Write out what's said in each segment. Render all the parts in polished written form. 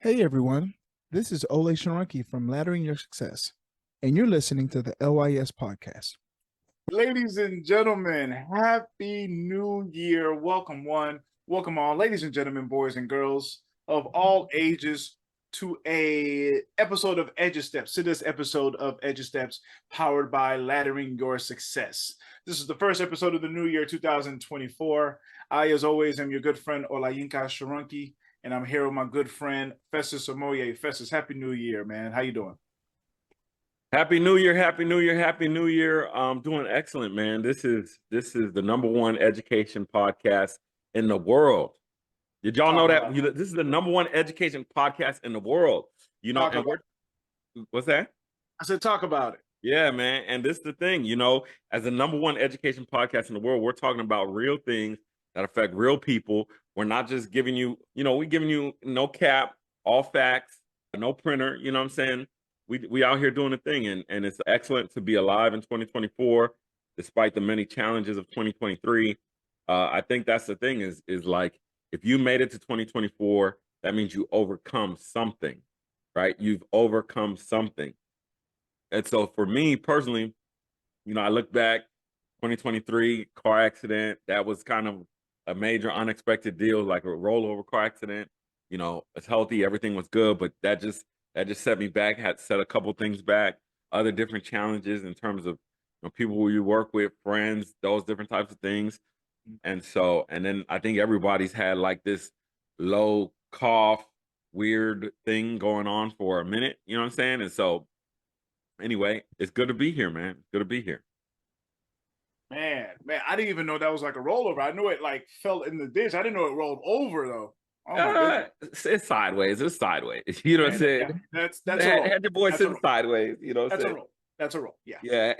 Hey everyone, this is Olay from Laddering Your Success, and you're listening to the LYS Podcast. Ladies and gentlemen, happy new year. Welcome one, welcome all. Ladies and gentlemen, boys and girls of all ages to a episode of Edu Steps, to this episode of Edu Steps powered by Laddering Your Success. This is the first episode of the new year 2024. I, as always, am your good friend Olayinka Sharanki, and I'm here with my good friend Festus and Olay. Festus, happy new year, man. How you doing? Happy New Year, Happy New Year, Happy New Year. Doing excellent, man. This is the number one education podcast in the world. Did y'all know that? This is the number one education podcast in the world. You know, and what's that? I said talk about it. Yeah, man. And this is the thing, as the number one education podcast in the world, we're talking about real things that affect real people. We're not just giving you, we're giving you no cap, all facts, no printer, you know what I'm saying? We out here doing the thing, and it's excellent to be alive in 2024, despite the many challenges of 2023. I think that's the thing is like, if you made it to 2024, that means you overcome something, right? You've overcome something. And so for me personally, I look back, 2023 car accident, that was kind of a major unexpected deal, like a rollover car accident. It's healthy, everything was good, but that just set me back, had set a couple things back, other different challenges in terms of people who you work with, friends, those different types of things. And then I think everybody's had like this low cough, weird thing going on for a minute, you know what I'm saying? And so anyway, it's good to be here, man. It's good to be here. Man, I didn't even know that was like a rollover. I knew it like fell in the ditch. I didn't know it rolled over though. Oh it's sideways. It's sideways. You know what I'm saying? Yeah, that's a roll. Had your boy sitting sideways. You know what I'm saying? That's a roll. Yeah. Yeah.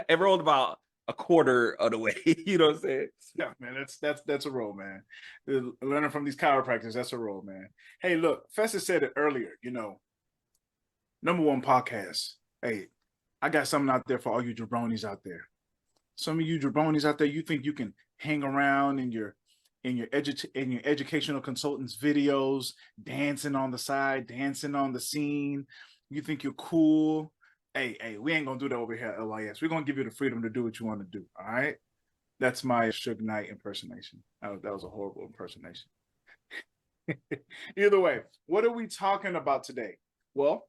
It rolled about a quarter of the way. You know what I'm saying? Yeah, man. That's a roll, man. Learning from these chiropractors, that's a roll, man. Hey, look, Festus said it earlier. Number one podcast. Hey, I got something out there for all you jabronis out there. Some of you jabronis out there, you think you can hang around in your educational consultants' videos, dancing on the side, dancing on the scene. You think you're cool. Hey, we ain't gonna do that over here at LYS. We're gonna give you the freedom to do what you want to do. All right. That's my Suge Knight impersonation. That was a horrible impersonation. Either way, what are we talking about today? Well,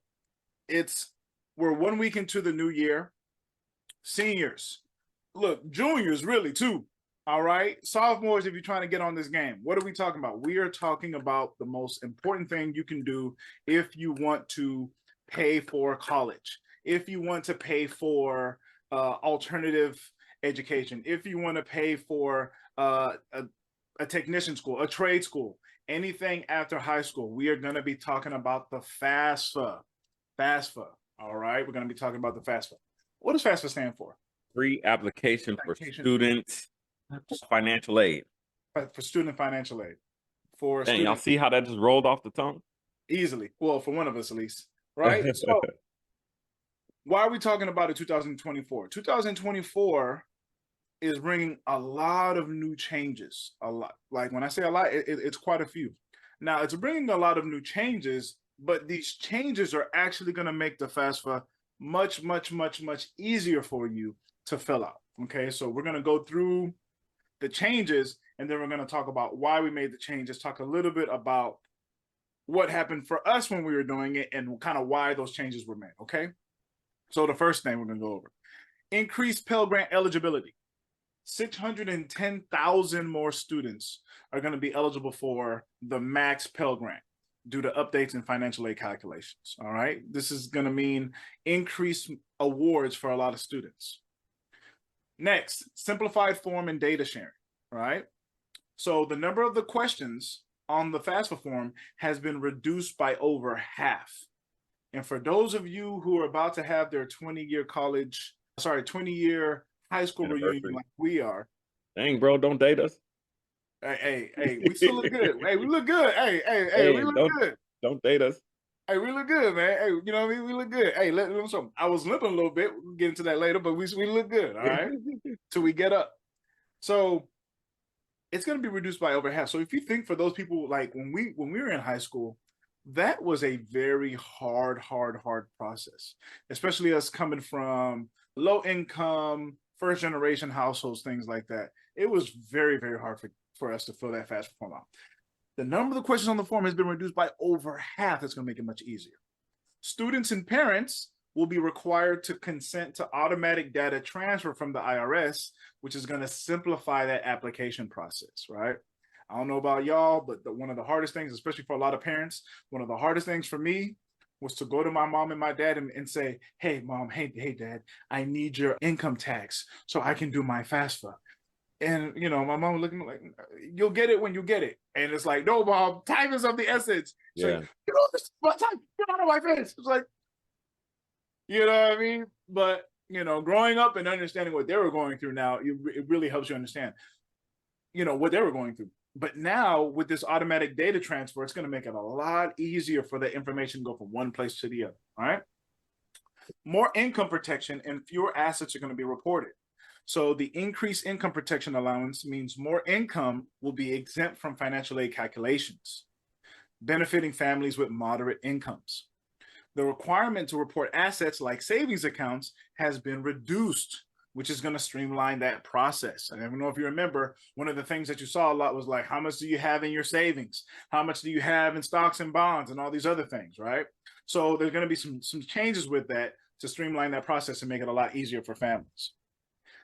we're 1 week into the new year. Seniors. Look, juniors really too. All right. Sophomores, if you're trying to get on this game, what are we talking about? We are talking about the most important thing you can do if you want to pay for college, if you want to pay for alternative education, if you want to pay for a technician school, a trade school, anything after high school. We are going to be talking about the FAFSA. FAFSA. All right. We're going to be talking about the FAFSA. What does FAFSA stand for? Free application for students. Financial aid. For student financial aid. Y'all see how that just rolled off the tongue? Easily. Well, for one of us at least. Right? So why are we talking about it 2024? 2024 is bringing a lot of new changes. A lot. Like when I say a lot, it's quite a few. Now, it's bringing a lot of new changes, but these changes are actually going to make the FAFSA much, much, much, much easier for you to fill out. Okay, so we're going to go through the changes, and then we're going to talk about why we made the changes, talk a little bit about what happened for us when we were doing it and kind of why those changes were made, okay? So the first thing we're going to go over, increased Pell Grant eligibility. 610,000 more students are going to be eligible for the max Pell Grant due to updates in financial aid calculations, all right? This is going to mean increased awards for a lot of students. Next, simplified form and data sharing, right? So the number of the questions on the FAFSA form has been reduced by over half. And for those of you who are about to have their 20-year high school reunion like we are. Dang, bro, don't date us. Hey, we still look good. Hey, we look good. Hey, we look good. Don't date us. Hey, we look good, man. Hey, you know what I mean? We look good. Hey, let me something. I was limping a little bit. We'll get into that later, but we look good, all right? Till we get up. So it's going to be reduced by over half. So if you think for those people, like when we were in high school, that was a very hard process, especially us coming from low income, first generation households, things like that. It was very, very hard for us to fill that FAFSA form out. The number of the questions on the form has been reduced by over half. That's going to make it much easier. Students and parents will be required to consent to automatic data transfer from the IRS, which is going to simplify that application process, right? I don't know about y'all, but one of the hardest things, especially for a lot of parents, one of the hardest things for me was to go to my mom and my dad and say, hey, mom, hey, dad, I need your income tax so I can do my FAFSA. And, you know, my mom was looking like, you'll get it when you get it. And it's like, no, mom, time is of the essence. It's like, you know, this is my time. Get out of my face. It's like, you know what I mean? But, you know, growing up and understanding what they were going through now, it really helps you understand, you know, what they were going through. But now with this automatic data transfer, it's going to make it a lot easier for the information to go from one place to the other, all right? More income protection and fewer assets are going to be reported. So the increased income protection allowance means more income will be exempt from financial aid calculations, benefiting families with moderate incomes. The requirement to report assets like savings accounts has been reduced, which is going to streamline that process. And I don't know if you remember, one of the things that you saw a lot was like, how much do you have in your savings? How much do you have in stocks and bonds and all these other things, right? So there's going to be some changes with that to streamline that process and make it a lot easier for families.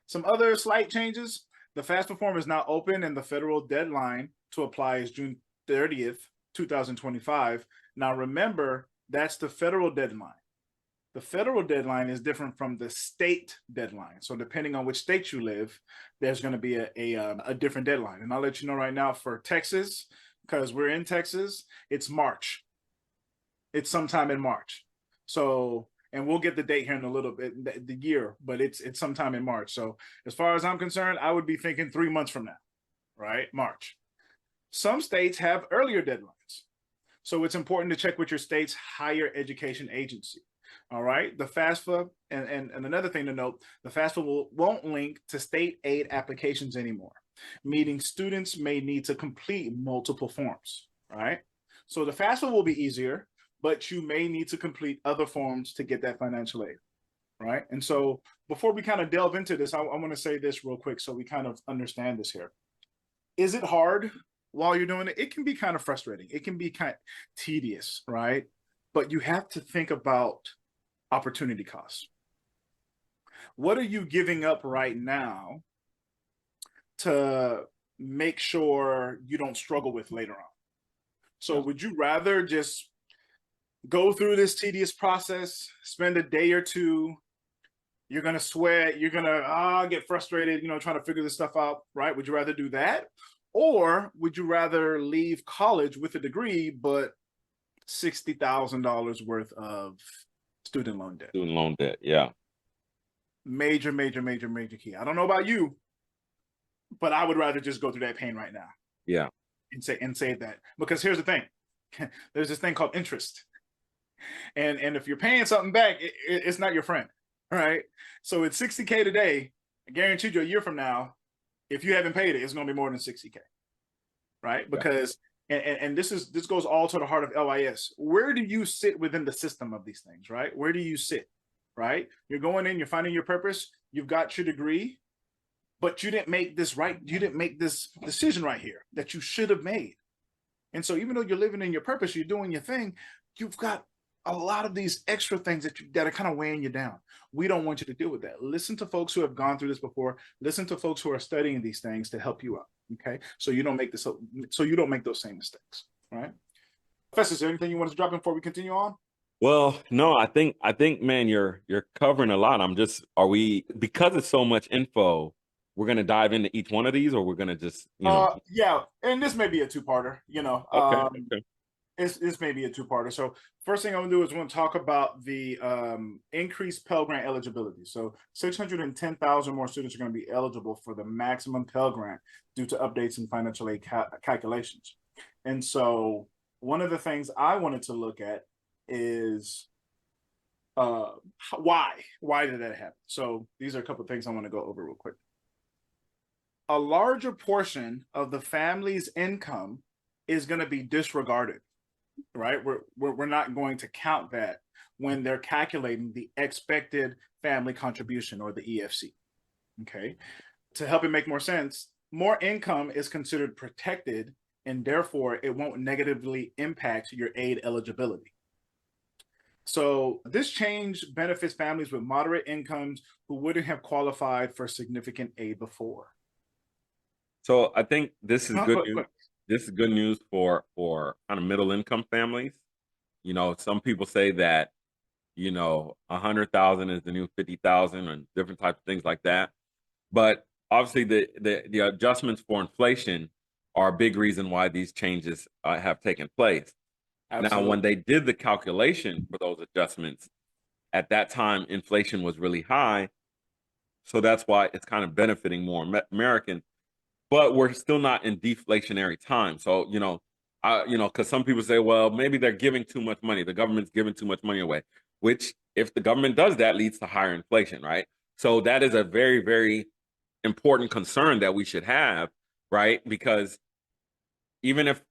Some other slight changes. The FAFSA form is now open and the federal deadline to apply is June 30th, 2025. Now remember, that's the federal deadline. The federal deadline is different from the state deadline. So depending on which state you live, there's going to be a different deadline. And I'll let you know right now for Texas, because we're in Texas, it's March. It's sometime in March. So, and we'll get the date here in a little bit, the year, but it's sometime in March. So as far as I'm concerned, I would be thinking 3 months from now, right? March. Some states have earlier deadlines. So it's important to check with your state's higher education agency. All right. The FAFSA, and another thing to note, the FAFSA won't link to state aid applications anymore, meaning students may need to complete multiple forms. All right. So the FAFSA will be easier, but you may need to complete other forms to get that financial aid. Right. And so before we kind of delve into this, I want to say this real quick so we kind of understand this here. Is it hard while you're doing it? It can be kind of frustrating. It can be kind of tedious, right? But you have to think about opportunity costs. What are you giving up right now to make sure you don't struggle with later on? So would you rather just go through this tedious process, spend a day or two, you're going to sweat, you're going to get frustrated, you know, trying to figure this stuff out, right? Would you rather do that? Or would you rather leave college with a degree, but $60,000 worth of student loan debt? Student loan debt, yeah. Major key. I don't know about you, but I would rather just go through that pain right now. Yeah. And save that. Because here's the thing. There's this thing called interest. And if you're paying something back, it's not your friend, right? So it's $60K today. I guarantee you a year from now, if you haven't paid it, it's going to be more than $60K, right? Because and this goes all to the heart of LYS. Where do you sit within the system of these things, right? Where do you sit, right? You're going in, you're finding your purpose, you've got your degree, but you didn't make this right. You didn't make this decision right here that you should have made. And so even though you're living in your purpose, you're doing your thing, you've got a lot of these extra things that are kind of weighing you down. We don't want you to deal with that. Listen to folks who have gone through this before. Listen to folks who are studying these things to help you out. Okay, so you don't make those same mistakes. All right, Festus, is there anything you want to drop in before we continue on? Well, no, I think, man, you're covering a lot. Because it's so much info, we're gonna dive into each one of these, or we're gonna just, yeah, and this may be a two-parter. Okay. This may be a two-parter. So first thing I'm gonna do is we're gonna talk about the increased Pell Grant eligibility. So 610,000 more students are gonna be eligible for the maximum Pell Grant due to updates in financial aid calculations. And so one of the things I wanted to look at is why did that happen? So these are a couple of things I want to go over real quick. A larger portion of the family's income is going to be disregarded. right? We're not going to count that when they're calculating the expected family contribution, or the EFC. Okay. To help it make more sense, more income is considered protected, and therefore it won't negatively impact your aid eligibility. So this change benefits families with moderate incomes who wouldn't have qualified for significant aid before. So I think this is good news. This is good news for kind of middle income families. You know, some people say that, you know, 100,000 is the new 50,000 and different types of things like that. But obviously the adjustments for inflation are a big reason why these changes have taken place. Absolutely. Now, when they did the calculation for those adjustments, at that time, inflation was really high. So that's why it's kind of benefiting more Americans. But we're still not in deflationary time. So, because some people say, well, maybe they're giving too much money. The government's giving too much money away, which if the government does that leads to higher inflation, right? So that is a very, very important concern that we should have, right? Because even if,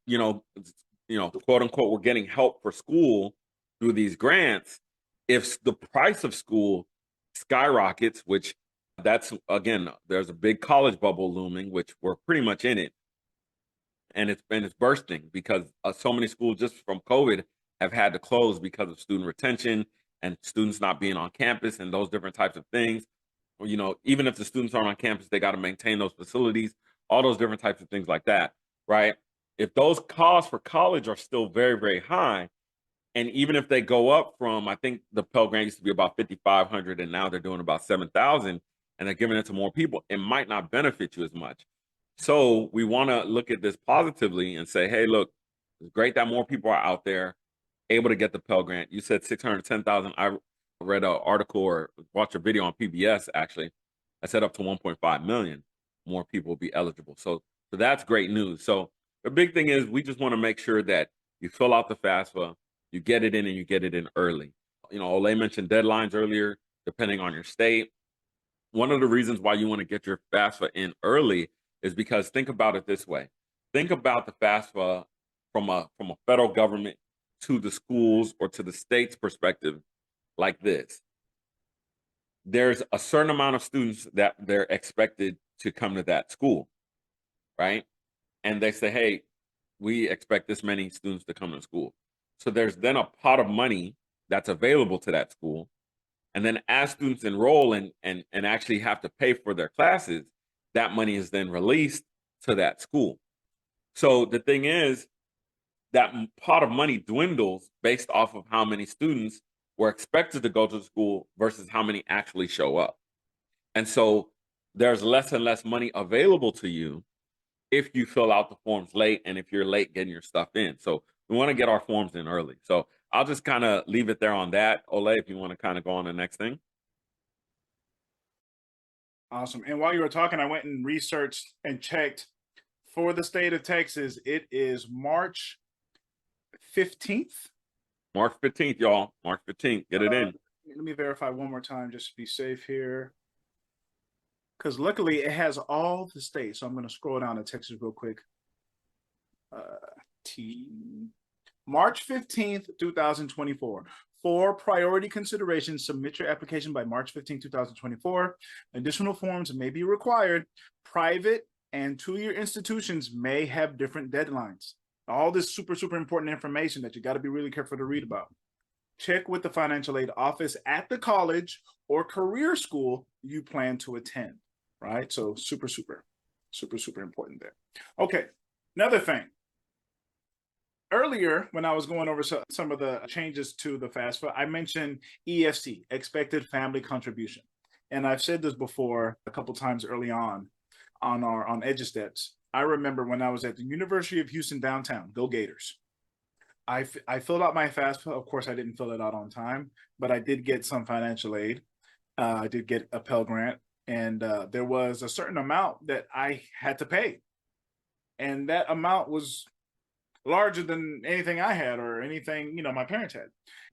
quote unquote, we're getting help for school through these grants, if the price of school skyrockets, which that's, again, there's a big college bubble looming, which we're pretty much in it. And it's bursting because so many schools just from COVID have had to close because of student retention and students not being on campus and those different types of things. You know, even if the students aren't on campus, they got to maintain those facilities, all those different types of things like that, right? If those costs for college are still very, very high, and even if they go up from, I think the Pell Grant used to be about 5,500 and now they're doing about 7,000 and they're giving it to more people, it might not benefit you as much. So we want to look at this positively and say, hey, look, it's great that more people are out there able to get the Pell Grant. You said 610,000. I read an article or watched a video on PBS, actually. I said up to 1.5 million more people will be eligible. So that's great news. So the big thing is we just want to make sure that you fill out the FAFSA, you get it in, and you get it in early. You know, Olay mentioned deadlines earlier, depending on your state. One of the reasons why you want to get your FAFSA in early is because think about it this way. Think about the FAFSA from a federal government to the schools or to the state's perspective like this. There's a certain amount of students that they're expected to come to that school, right? And they say, hey, we expect this many students to come to school. So there's then a pot of money that's available to that school. And then as students enroll and actually have to pay for their classes, that money is then released to that school. So the thing is, that pot of money dwindles based off of how many students were expected to go to the school versus how many actually show up. And so there's less and less money available to you if you fill out the forms late and if you're late getting your stuff in. So we want to get our forms in early. So I'll just kind of leave it there on that. Olay, if you want to kind of go on to the next thing. Awesome. And while you were talking, I went and researched and checked for the state of Texas. It is March 15th. March 15th, y'all. March 15th. Get it in. Let me verify one more time just to be safe here. Because luckily it has all the states. So I'm going to scroll down to Texas real quick. March 15th, 2024. For priority consideration, submit your application by March 15, 2024. Additional forms may be required. Private and two-year institutions may have different deadlines. All this super, super important information that you got to be really careful to read about. Check with the financial aid office at the college or career school you plan to attend, right? So super, super, super, super important there. Okay, another thing. Earlier, when I was going over some of the changes to the FAFSA, I mentioned EFC, expected family contribution. And I've said this before a couple times early on Edu Steps. I remember when I was at the University of Houston downtown, go Gators. I filled out my FAFSA. Of course, I didn't fill it out on time, but I did get some financial aid. I did get a Pell Grant, and there was a certain amount that I had to pay. And that amount was larger than anything I had or anything, my parents had.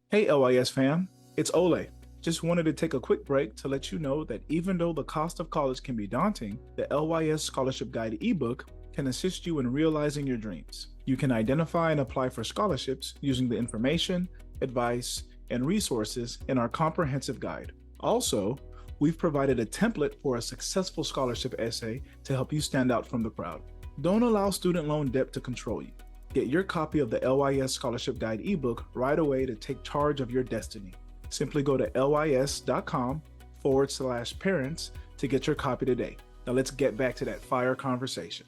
Hey, LYS fam, it's Olay. Just wanted to take a quick break to let you know that even though the cost of college can be daunting, the LYS Scholarship Guide ebook can assist you in realizing your dreams. You can identify and apply for scholarships using the information, advice, and resources in our comprehensive guide. Also, we've provided a template for a successful scholarship essay to help you stand out from the crowd. Don't allow student loan debt to control you. Get your copy of the LYS Scholarship Guide ebook right away to take charge of your destiny. Simply go to lys.com/parents to get your copy today. Now let's get back to that fire conversation.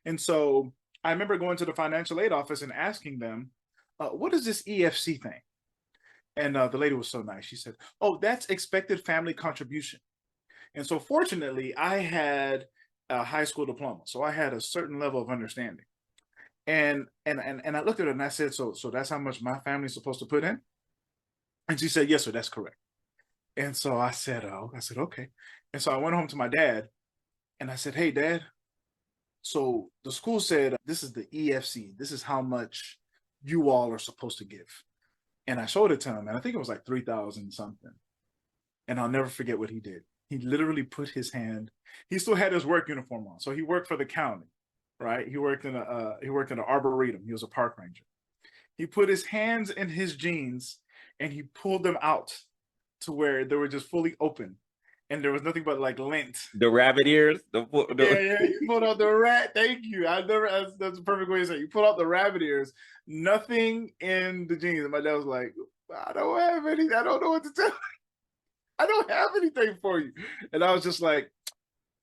And so I remember going to the financial aid office and asking them, what is this EFC thing? And the lady was so nice. She said, oh, that's expected family contribution. And so fortunately, I had a high school diploma. So I had a certain level of understanding. And I looked at her and I said, so that's how much my family's supposed to put in? And she said, yes, sir, that's correct. And so I said, okay. And so I went home to my dad and I said, hey, Dad, so the school said, this is the EFC. This is how much you all are supposed to give. And I showed it to him, and I think it was like 3,000 something. And I'll never forget what he did. He literally put his hand, he still had his work uniform on. So he worked for the county, right? He worked in an arboretum. He was a park ranger. He put his hands in his jeans and he pulled them out to where they were just fully open. And there was nothing but like lint. The rabbit ears. Yeah, you pulled out the rat. Thank you. That's the perfect way to say it. You pulled out the rabbit ears. Nothing in the jeans. And my dad was like, I don't have any. I don't know what to tell you. I don't have anything for you. And I was just like,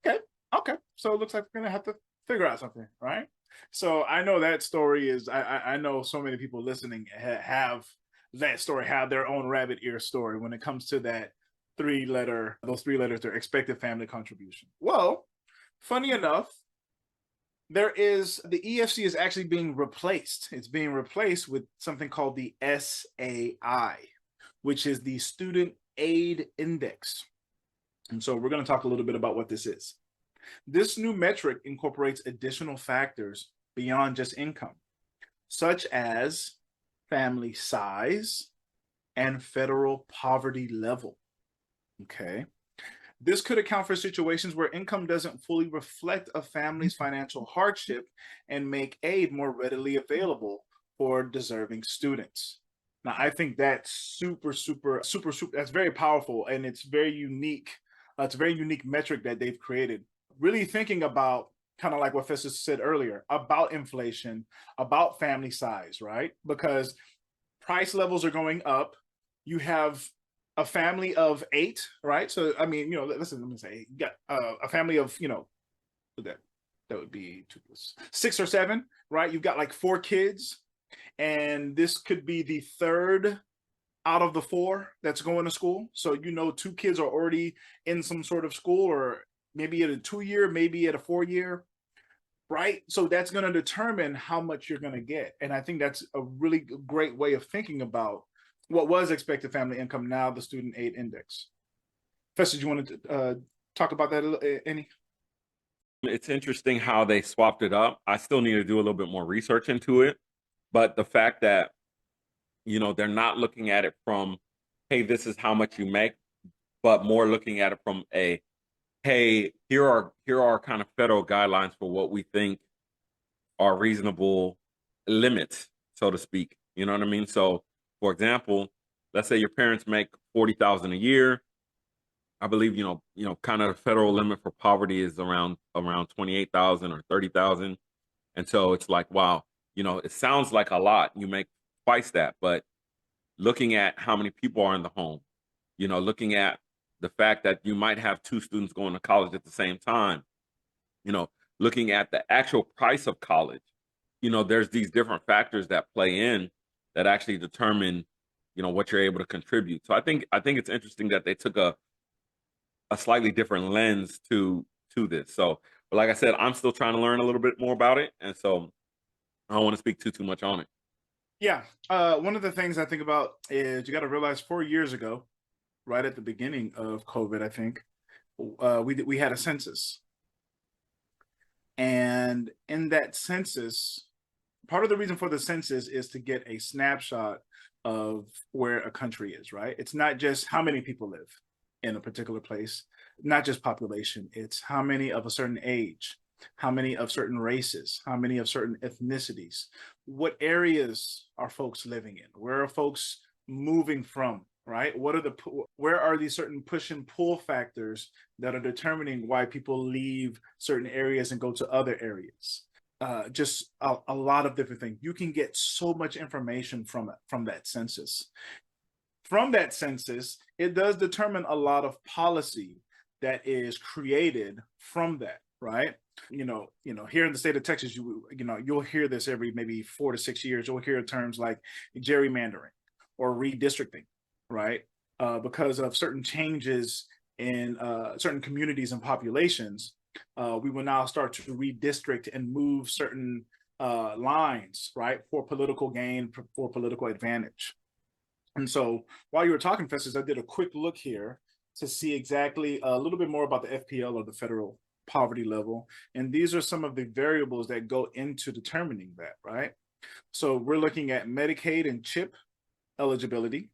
okay. So it looks like we're gonna have to figure out something, right? So I know that story is. I know so many people listening have that story, have their own rabbit ear story when it comes to that. Those three letters, their expected family contribution. Well, funny enough, the EFC is actually being replaced. It's being replaced with something called the SAI, which is the Student Aid Index. And so we're going to talk a little bit about what this is. This new metric incorporates additional factors beyond just income, such as family size and federal poverty level. Okay. This could account for situations where income doesn't fully reflect a family's financial hardship and make aid more readily available for deserving students. Now, I think that's super, that's very powerful, and it's very unique. It's a very unique metric that they've created. Really thinking about kind of like what Festus said earlier about inflation, about family size, right? Because price levels are going up. You have a family of 8, right? So, I mean, listen, let me say, you got a family of, that would be 2 plus 6 or 7, right? You've got like 4 kids, and this could be the 3rd out of the 4 that's going to school. So, 2 kids are already in some sort of school, or maybe at a 2-year, maybe at a 4-year, right? So that's going to determine how much you're going to get. And I think that's a really great way of thinking about what was expected family income, now the Student Aid Index. Festus, you want to talk about that any? It's interesting how they swapped it up. I still need to do a little bit more research into it. But the fact that, they're not looking at it from, hey, this is how much you make, but more looking at it from a, hey, here are kind of federal guidelines for what we think are reasonable limits, so to speak. You know what I mean? So, for example, let's say your parents make $40,000 a year. I believe kind of the federal limit for poverty is around 28,000 or 30,000, and so it's like, wow, it sounds like a lot. You make twice that, but looking at how many people are in the home, looking at the fact that you might have 2 students going to college at the same time, looking at the actual price of college, there's these different factors that play in that actually determine, what you're able to contribute. So I think it's interesting that they took a slightly different lens to this. So, but like I said, I'm still trying to learn a little bit more about it, and so I don't want to speak too much on it. Yeah, one of the things I think about is you got to realize 4 years ago, right at the beginning of COVID, I think we had a census, and in that census, part of the reason for the census is to get a snapshot of where a country is, right? It's not just how many people live in a particular place, not just population, it's how many of a certain age how many of certain races, how many of certain ethnicities, what areas are folks living in, where are folks moving from, right? Where are these certain push and pull factors that are determining why people leave certain areas and go to other areas? Just a lot of different things. You can get so much information from that census. From that census, it does determine a lot of policy that is created from that, right? Here in the state of Texas, you'll hear this every maybe 4 to 6 years. You'll hear terms like gerrymandering or redistricting, right? Because of certain changes in certain communities and populations, we will now start to redistrict and move certain lines, right, for political gain, for political advantage. And so while you were talking, Festus, I did a quick look here to see exactly a little bit more about the FPL, or the federal poverty level. And these are some of the variables that go into determining that, right? So we're looking at Medicaid and CHIP eligibility,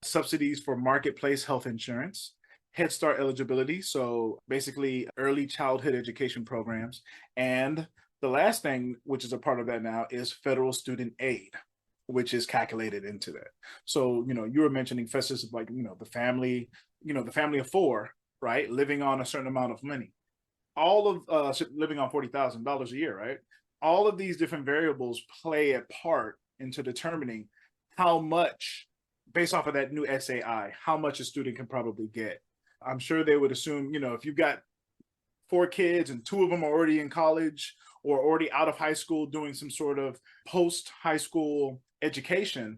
subsidies for marketplace health insurance, Head Start eligibility, so basically early childhood education programs. And the last thing, which is a part of that now, is federal student aid, which is calculated into that. So, you were mentioning, Festus, like, the family of four, right, living on a certain amount of money, all of living on $40,000 a year, right? All of these different variables play a part into determining how much, based off of that new SAI, how much a student can probably get. I'm sure they would assume, if you've got 4 kids and 2 of them are already in college or already out of high school doing some sort of post-high school education,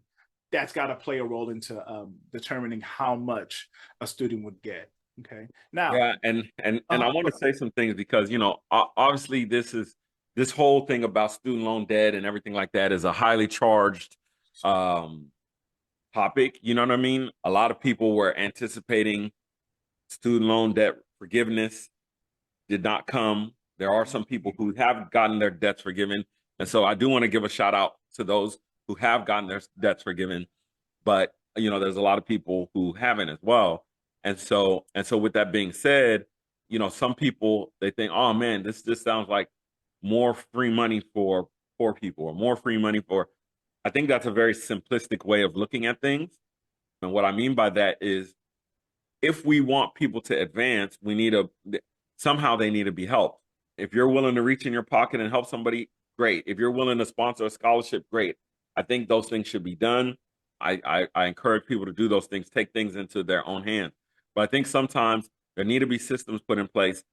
that's got to play a role into determining how much a student would get. Okay. Now, yeah, and I want to say some things because obviously this whole thing about student loan debt and everything like that is a highly charged topic. You know what I mean? A lot of people were anticipating student loan debt forgiveness, did not come. There are some people who have gotten their debts forgiven, and so I do want to give a shout out to those who have gotten their debts forgiven. But there's a lot of people who haven't as well. And so with that being said, some people, they think, oh man, this sounds like more free money for poor people, or more free money for. I think that's a very simplistic way of looking at things. And what I mean by that is, if we want people to advance, somehow they need to be helped. If you're willing to reach in your pocket and help somebody, great. If you're willing to sponsor a scholarship, great. I think those things should be done. I encourage people to do those things, take things into their own hands. But I think sometimes there need to be systems put in place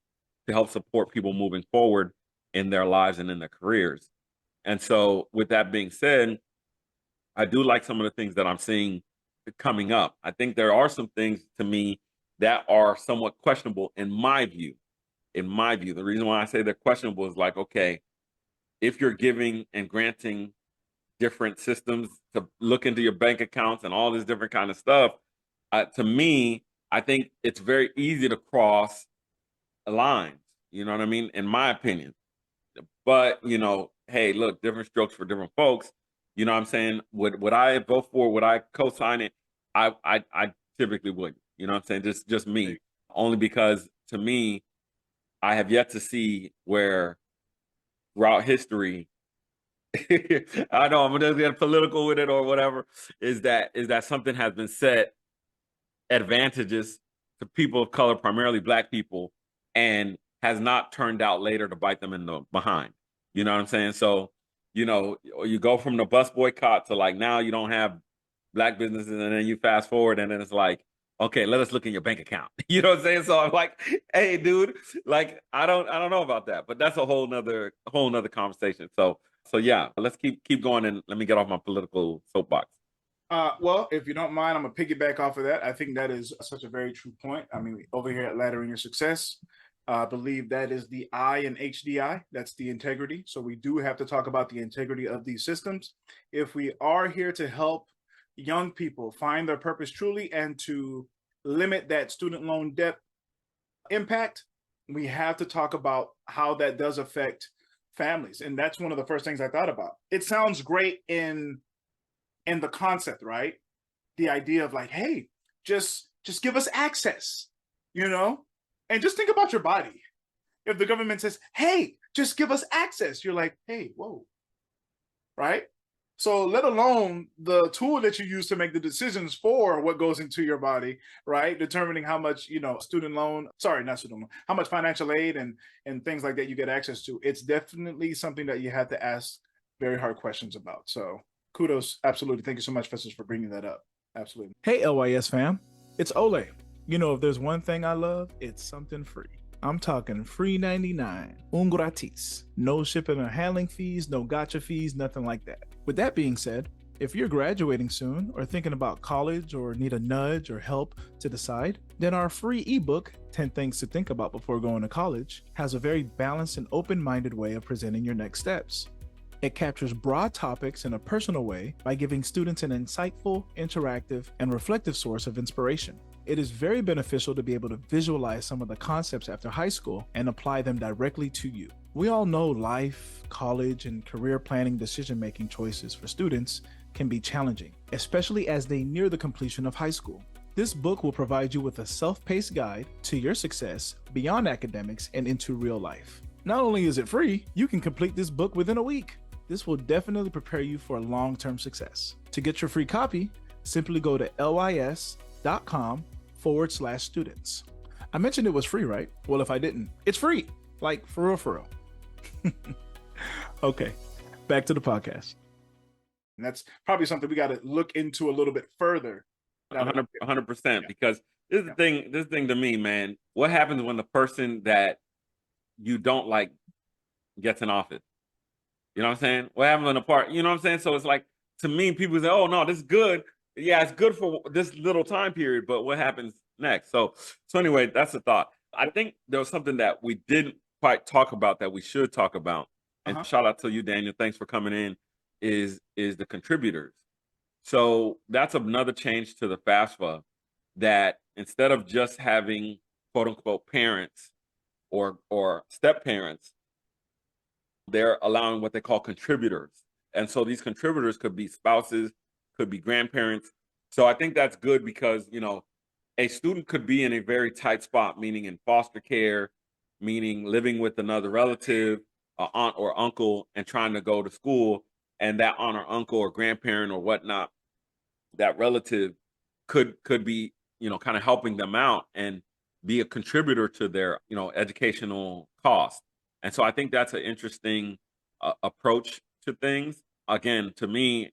to help support people moving forward in their lives and in their careers. And so with that being said, I do like some of the things that I'm seeing coming up. I think there are some things to me that are somewhat questionable in my view. The reason why I say they're questionable is like, okay, if you're giving and granting different systems to look into your bank accounts and all this different kind of stuff, to me, I think it's very easy to cross lines. You know what I mean? In my opinion. But, hey, look, different strokes for different folks. You know what I'm saying? Would I vote for? Would I co-sign it? I typically wouldn't. You know what I'm saying? Just me. Only because, to me, I have yet to see where throughout history, I know I'm just getting political with it or whatever, is that something has been set advantages to people of color, primarily Black people, and has not turned out later to bite them in the behind. You know what I'm saying? So, you go from the bus boycott to like now you don't have Black businesses, and then you fast forward and then it's like, okay, let us look in your bank account. You know what I'm saying? So I'm like, hey, dude, like I don't know about that, but that's a whole nother conversation. So yeah, let's keep going, and let me get off my political soapbox. Well, if you don't mind, I'm gonna piggyback off of that. I think that is such a very true point. I mean, over here at Laddering Your Success, I believe that is the I in HDI. That's the integrity. So we do have to talk about the integrity of these systems. If we are here to help young people find their purpose truly and to limit that student loan debt impact, we have to talk about how that does affect families. And that's one of the first things I thought about. It sounds great in the concept, right? The idea of like, hey, just give us access, and just think about your body. If the government says, hey, Just give us access. You're like, hey, whoa, right? So let alone the tool that you use to make the decisions for what goes into your body, right? Determining how much, how much financial aid and things like that you get access to. It's definitely something that you have to ask very hard questions about. So kudos. Absolutely. Thank you so much, Festus, for bringing that up. Absolutely. Hey, LYS fam. It's Olay. If there's one thing I love, it's something free. I'm talking free 99, un gratis. No shipping or handling fees, no gotcha fees, nothing like that. With that being said, if you're graduating soon or thinking about college or need a nudge or help to decide, then our free ebook, 10 Things to Think About Before Going to College, has a very balanced and open-minded way of presenting your next steps. It captures broad topics in a personal way by giving students an insightful, interactive, and reflective source of inspiration. It is very beneficial to be able to visualize some of the concepts after high school and apply them directly to you. We all know life, college, and career planning decision-making choices for students can be challenging, especially as they near the completion of high school. This book will provide you with a self-paced guide to your success beyond academics and into real life. Not only is it free, you can complete this book within a week. This will definitely prepare you for long-term success. To get your free copy, simply go to lys.com/students. I mentioned it was free, right? Well, if I didn't, it's free. Like, for real. Okay, back to the podcast. And that's probably something we got to look into a little bit further. 100%, because this is the thing to me, man. What happens when the person that you don't like gets in office? You know what I'm saying? What happens when the part, you know what I'm saying? So it's like, to me, people say, oh, no, this is good. Yeah, it's good for this little time period, but what happens next? So anyway, that's the thought. I think there was something that we didn't quite talk about that we should talk about. And shout out to you, Daniel. Thanks for coming in. Is the contributors. So that's another change to the FAFSA, that instead of just having quote unquote parents or step parents, they're allowing what they call contributors. And so these contributors could be spouses, could be grandparents. So I think that's good because, a student could be in a very tight spot, meaning in foster care, meaning living with another relative, aunt or uncle, and trying to go to school. And that aunt or uncle or grandparent or whatnot, that relative could be, kind of helping them out and be a contributor to their, educational cost. And so I think that's an interesting approach to things. Again, to me,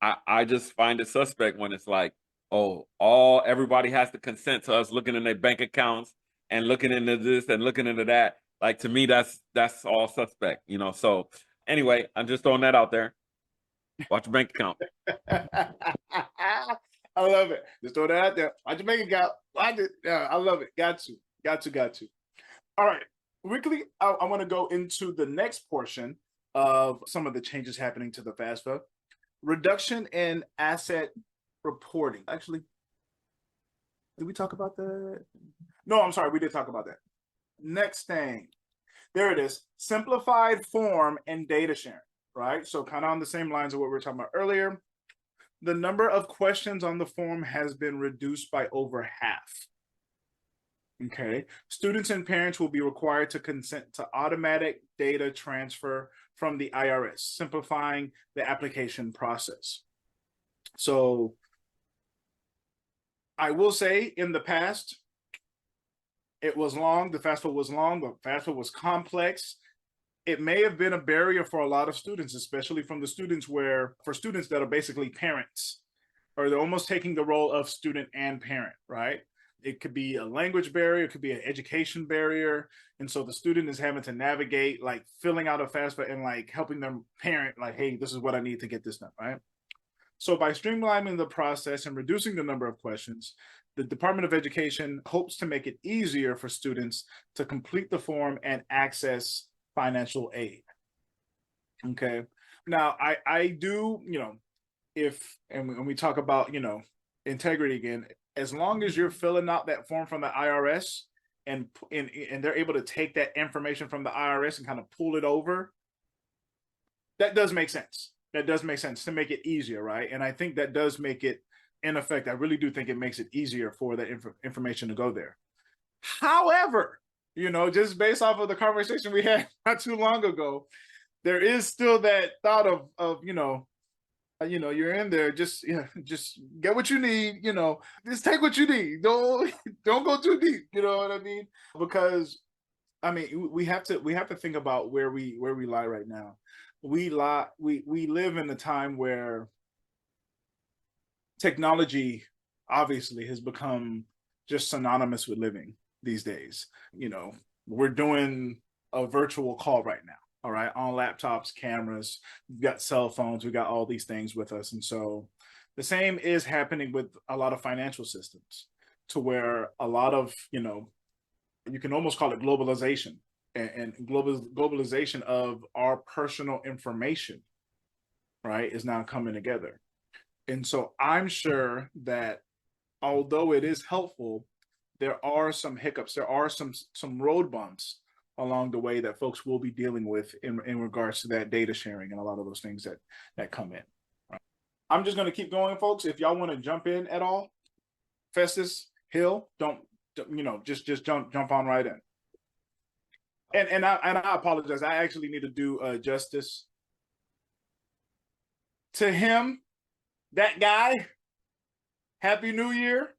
I just find it suspect when it's like, oh, everybody has to consent to us looking in their bank accounts and looking into this and looking into that. Like, to me, that's all suspect, So anyway, I'm just throwing that out there. Watch your bank account. I love it. Just throw that out there. Watch your bank account. Watch it. Yeah, I love it. Got to. All right. Quickly, I want to go into the next portion of some of the changes happening to the FAFSA. Reduction in asset reporting. Actually, did we talk about that? No, I'm sorry. We did talk about that. Next thing. There it is. Simplified form and data sharing, right? So kind of on the same lines of what we were talking about earlier. The number of questions on the form has been reduced by over half. Okay. Students and parents will be required to consent to automatic data transfer from the IRS, simplifying the application process. So I will say, in the past, it was long. The FAFSA was long, but FAFSA was complex. It may have been a barrier for a lot of students, especially for students that are basically parents, or they're almost taking the role of student and parent, right? It could be a language barrier, it could be an education barrier. And so the student is having to navigate, like, filling out a FAFSA and like helping them parent, like, hey, this is what I need to get this done, right? So by streamlining the process and reducing the number of questions, the Department of Education hopes to make it easier for students to complete the form and access financial aid. Okay. Now, I do, when we talk about, integrity again, as long as you're filling out that form from the IRS and they're able to take that information from the IRS and kind of pull it over, that does make sense. That does make sense to make it easier, right? And I think that does make it, in effect, I really do think it makes it easier for that information to go there. However, You know, just based off of the conversation we had not too long ago, there is still that thought of you're in there, just get what you need, just take what you need. Don't go too deep, you know what I mean? Because I mean, we have to think about where we lie right now. We live in a time where technology obviously has become just synonymous with living these days. You know, we're doing a virtual call right now, all right, on laptops, cameras, we've got cell phones, we've got all these things with us. And so the same is happening with a lot of financial systems, to where a lot of, you can almost call it globalization, and globalization of our personal information, right, is now coming together. And so I'm sure that although it is helpful, there are some hiccups, there are some road bumps along the way that folks will be dealing with in regards to that data sharing and a lot of those things that come in. Right? I'm just going to keep going, folks. If y'all want to jump in at all, Festus, Hill, don't just jump on right in. And I apologize. I actually need to do justice to him, that guy. Happy New Year.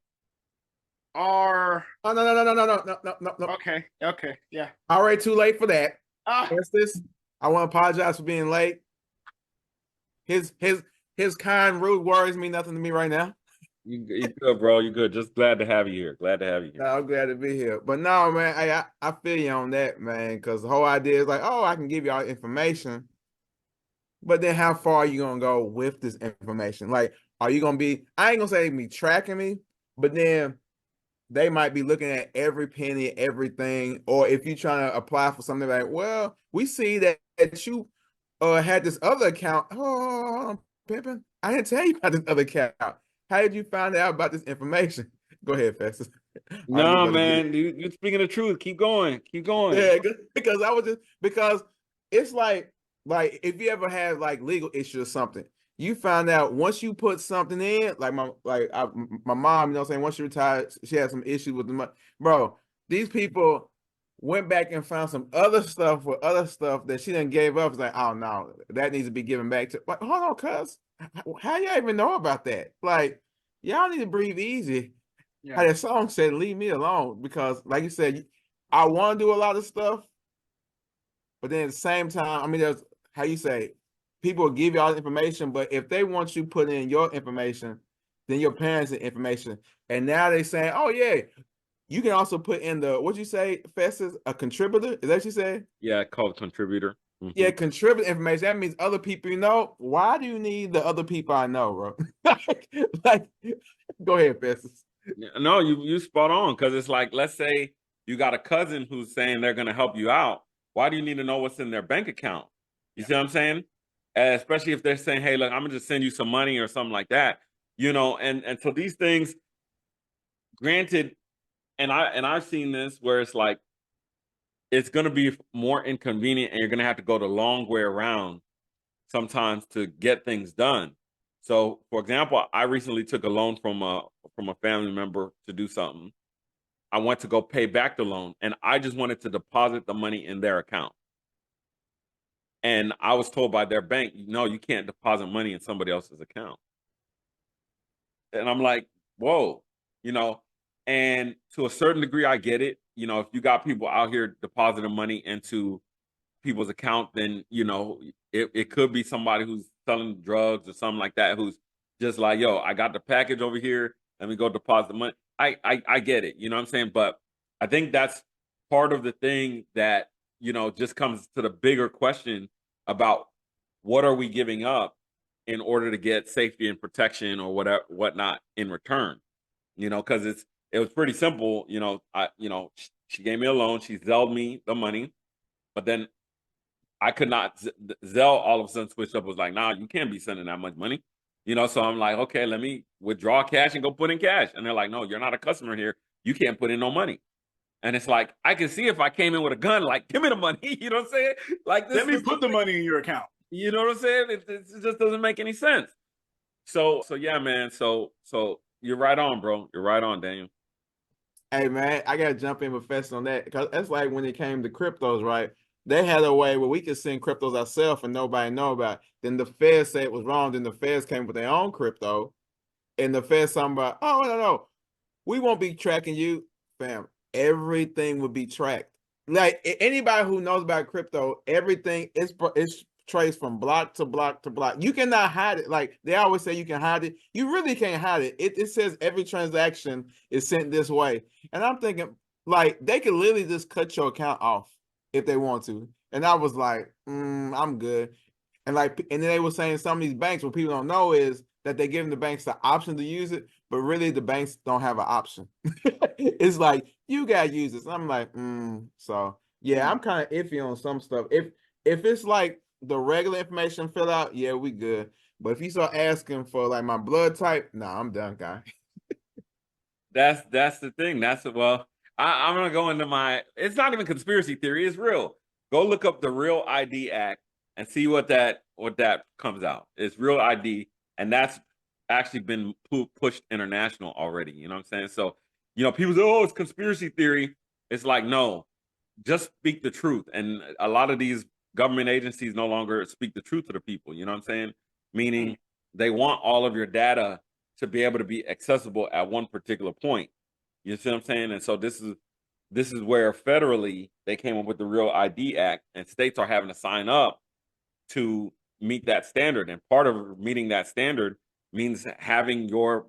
Or no. Okay, yeah. Already too late for that. Festus, I want to apologize for being late. His kind, rude words mean nothing to me right now. You good, bro. You good. Just glad to have you here. Glad to have you here. I'm glad to be here. But no, man, I feel you on that, man, because the whole idea is like, oh, I can give y'all information. But then how far are you going to go with this information? Like, are you going to be, I ain't going to say me tracking me, but then they might be looking at every penny, everything. Or if you're trying to apply for something, like, well, we see that you had this other account. Oh, Pimpin', I didn't tell you about this other account. How did you find out about this information? Go ahead, Festus. No, man, you're speaking the truth. Keep going. Keep going. Yeah, because it's like if you ever have like legal issues or something, you find out once you put something in, like my mom, you know what I'm saying, once she retired, she had some issues with the money. Bro, these people went back and found some other stuff that she done gave up. It's like, oh no, that needs to be given back to, like, hold on, cuz. How y'all even know about that? Like, y'all need to breathe easy. Yeah. How that song said, leave me alone. Because like you said, I want to do a lot of stuff, but then at the same time, I mean, there's, how you say, people will give you all the information, but if they want you put in your information, then your parents' information. And now they saying, oh yeah, you can also put in the, what'd you say, Festus, a contributor? Is that what you said? Yeah, called contributor. Mm-hmm. Yeah, contribute information. That means other people you know. Why do you need the other people I know, bro? like, go ahead, Festus. No, you spot on, because it's like, let's say you got a cousin who's saying they're going to help you out. Why do you need to know what's in their bank account? You see what I'm saying? Especially if they're saying, hey, look, I'm going to just send you some money or something like that, and so these things, granted, and I've seen this where it's like, it's going to be more inconvenient and you're going to have to go the long way around sometimes to get things done. So, for example, I recently took a loan from a family member to do something. I went to go pay back the loan, and I just wanted to deposit the money in their account. And I was told by their bank, no, you can't deposit money in somebody else's account. And I'm like, whoa, and to a certain degree, I get it. If you got people out here depositing money into people's account, then, it could be somebody who's selling drugs or something like that, who's just like, yo, I got the package over here. Let me go deposit the money. I get it. You know what I'm saying? But I think that's part of the thing that, just comes to the bigger question about what are we giving up in order to get safety and protection or whatnot in return, because it was pretty simple. She gave me a loan. She Zelled me the money, but then I could not Zelle all of a sudden switched up, was like, nah, you can't be sending that much money. So I'm like, okay, let me withdraw cash and go put in cash. And they're like, no, you're not a customer here. You can't put in no money. And it's like, I can see if I came in with a gun, like, give me the money. You know what I'm saying? Like, let me put the money in your account. You know what I'm saying? It just doesn't make any sense. So yeah, man. So you're right on, bro. You're right on, Daniel. Hey man, I gotta jump in with Festus on that because that's like when it came to cryptos, right? They had a way where we could send cryptos ourselves and nobody know about it. Then the Fed said it was wrong. Then the Feds came with their own crypto, and the Fed something about, oh no, we won't be tracking you, fam. Everything will be tracked. Like anybody who knows about crypto, everything is traced from block to block to block. You cannot hide it. Like they always say, you can hide it. You really can't hide it. It says every transaction is sent this way, and I'm thinking like they could literally just cut your account off if they want to. And I was like, I'm good. And then they were saying some of these banks, what people don't know is that they're giving the banks the option to use it, but really the banks don't have an option. It's like, you gotta use this. And I'm like, so yeah, I'm kind of iffy on some stuff. If it's like the regular information fill out, yeah, we good. But if you start asking for like my blood type, nah, I'm done, guy. That's the thing. I'm gonna go into it's not even conspiracy theory, it's real. Go look up the Real ID Act and see what that comes out. It's Real ID, and that's actually been pushed international already. You know what I'm saying? So, people say, oh, it's conspiracy theory. It's like, no, just speak the truth. And a lot of these government agencies no longer speak the truth to the people. You know what I'm saying? Meaning they want all of your data to be able to be accessible at one particular point. You see what I'm saying? And so this is where federally they came up with the Real ID Act, and states are having to sign up to meet that standard. And part of meeting that standard means having your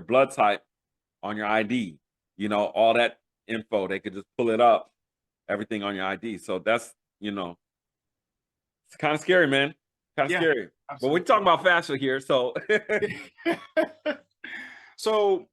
blood type on your ID, all that info. They could just pull it up, everything on your ID. So that's, it's kind of scary, man. Kind of scary. Absolutely. But we're talking about FAFSA here, so. So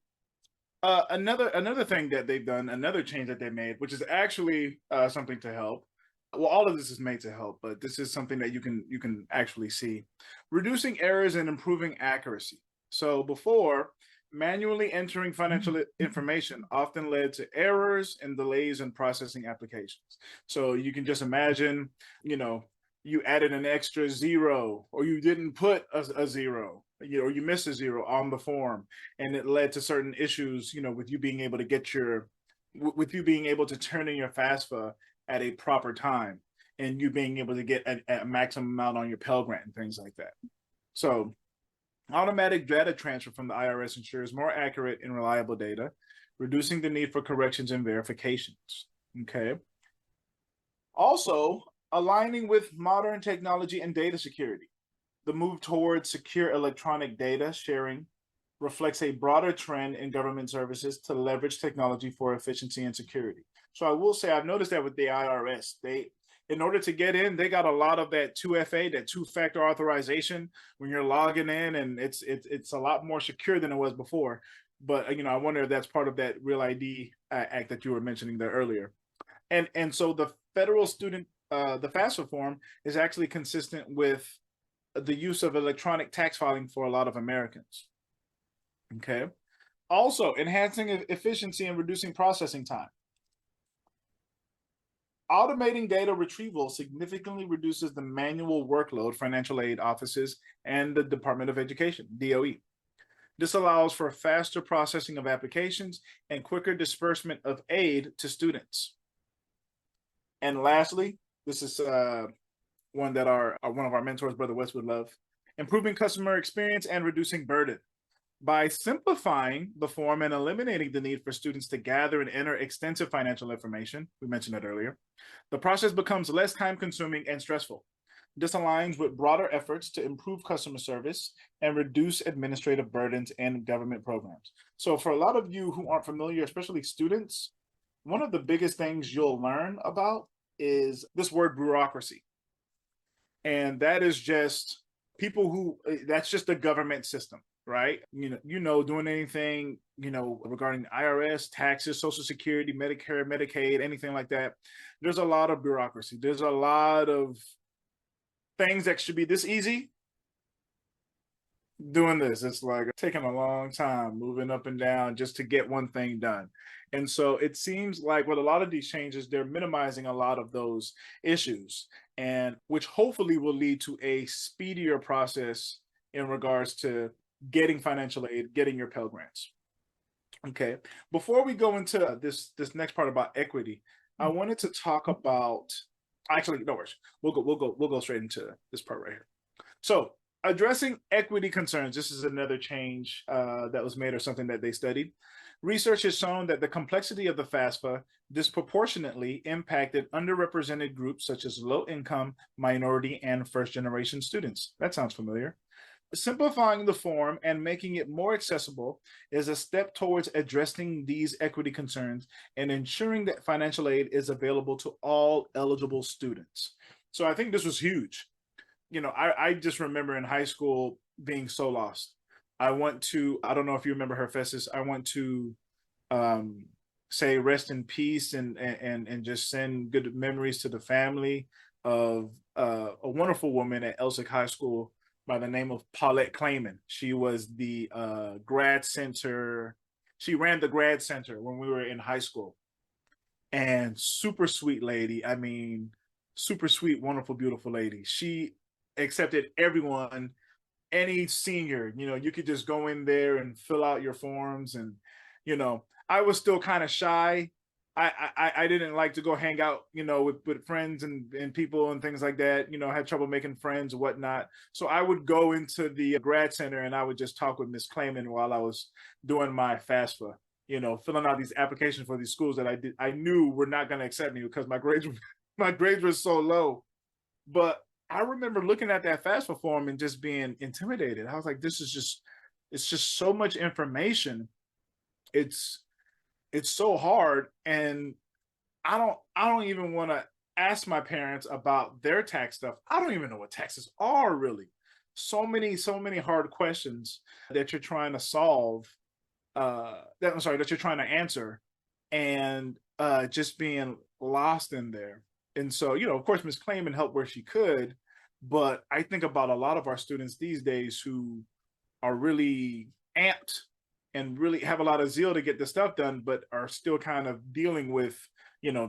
another thing that they've done, another change that they made, which is actually something to help. Well, all of this is made to help, but this is something that you can actually see. Reducing errors and improving accuracy. So before, manually entering financial information often led to errors and delays in processing applications. So you can just imagine, you added an extra zero, or you didn't put a zero, or you missed a zero on the form, and it led to certain issues, with you being able to turn in your FAFSA at a proper time, and you being able to get a maximum amount on your Pell Grant and things like that. So automatic data transfer from the IRS ensures more accurate and reliable data, reducing the need for corrections and verifications. Okay. Also, aligning with modern technology and data security. The move towards secure electronic data sharing reflects a broader trend in government services to leverage technology for efficiency and security. So I will say, I've noticed that with the IRS, in order to get in, they got a lot of that 2FA, that two-factor authorization when you're logging in, and it's a lot more secure than it was before. But I wonder if that's part of that Real ID Act that you were mentioning there earlier. And so the federal student, the FAFSA form is actually consistent with the use of electronic tax filing for a lot of Americans. Okay. Also, enhancing efficiency and reducing processing time. Automating data retrieval significantly reduces the manual workload financial aid offices and the Department of Education, DOE. This allows for faster processing of applications and quicker disbursement of aid to students. And lastly, this is one that one of our mentors, Brother West, would love. Improving customer experience and reducing burden. By simplifying the form and eliminating the need for students to gather and enter extensive financial information, we mentioned that earlier, the process becomes less time-consuming and stressful. This aligns with broader efforts to improve customer service and reduce administrative burdens and government programs. So for a lot of you who aren't familiar, especially students, one of the biggest things you'll learn about is this word bureaucracy. And that is just that's just the government system, right? Doing anything, regarding the IRS, taxes, Social Security, Medicare, Medicaid, anything like that. There's a lot of bureaucracy. There's a lot of things that should be this easy. Doing this, it's like taking a long time moving up and down just to get one thing done. And so it seems like with a lot of these changes, they're minimizing a lot of those issues, and which hopefully will lead to a speedier process in regards to getting financial aid, getting your Pell Grants. Okay. Before we go into this next part about equity, I wanted to talk about, actually, no worries. We'll go straight into this part right here. So, addressing equity concerns. This is another change that was made, or something that they studied. Research has shown that the complexity of the FAFSA disproportionately impacted underrepresented groups such as low-income, minority, and first-generation students. That sounds familiar. Simplifying the form and making it more accessible is a step towards addressing these equity concerns and ensuring that financial aid is available to all eligible students. So I think this was huge. I just remember in high school being so lost. I don't know if you remember her, Festus. I want to say rest in peace and just send good memories to the family of a wonderful woman at Elsick High School by the name of Paulette Clayman. She was the grad center. She ran the grad center when we were in high school. And super sweet lady. I mean, super sweet, wonderful, beautiful lady. She accepted everyone, any senior. You could just go in there and fill out your forms. And, I was still kind of shy. I didn't like to go hang out, with friends and people and things like that. I had trouble making friends and whatnot. So I would go into the grad center and I would just talk with Miss Clayman while I was doing my FAFSA, filling out these applications for these schools that I knew were not going to accept me because my grades were so low. But I remember looking at that FAFSA form and just being intimidated. I was like, it's just so much information. It's so hard, and I don't even want to ask my parents about their tax stuff. I don't even know what taxes are really. So many hard questions that you're trying to solve, that you're trying to answer, and just being lost in there. And so, of course, Ms. Clayman helped where she could, but I think about a lot of our students these days who are really amped and really have a lot of zeal to get the stuff done, but are still kind of dealing with,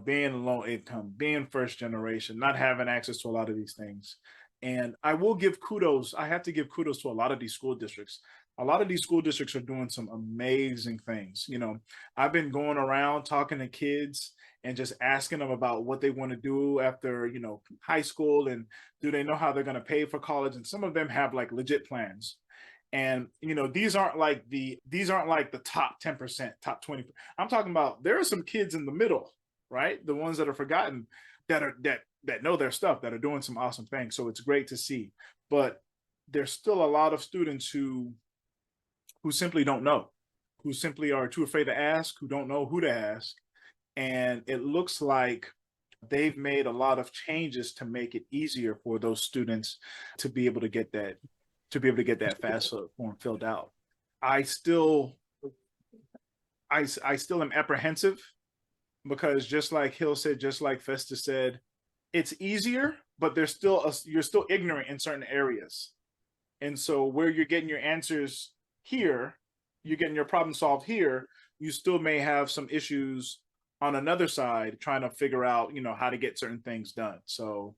being low income, being first generation, not having access to a lot of these things. And I will give kudos. I have to give kudos to a lot of these school districts. A lot of these school districts are doing some amazing things. I've been going around talking to kids and just asking them about what they want to do after, high school, and do they know how they're going to pay for college? And some of them have like legit plans. And these aren't like the top 10%, top 20. I'm talking about there are some kids in the middle, right? The ones that are forgotten, that know their stuff, that are doing some awesome things. So it's great to see. But there's still a lot of students who simply don't know, who simply are too afraid to ask, who don't know who to ask. And it looks like they've made a lot of changes to make it easier for those students to be able to get that FAFSA form filled out. I still am apprehensive because, just like Hill said, just like Festus said, it's easier, but you're still ignorant in certain areas. And so where you're getting your answers here, you're getting your problem solved here, you still may have some issues on another side trying to figure out, how to get certain things done. So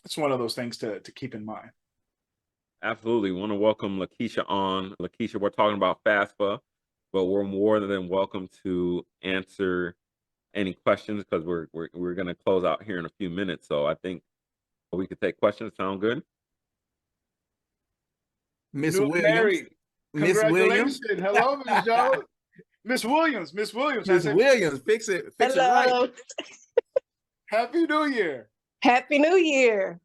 it's one of those things to keep in mind. Absolutely. Want to welcome Lakeisha on. Lakeisha, we're talking about FAFSA, but we're more than welcome to answer any questions because we're going to close out here in a few minutes. So I think we could take questions. Sound good? Miss Williams. Congratulations. Hello, Miss Jones. Miss Williams. Miss Williams, fix it right. Happy New Year. Happy New Year.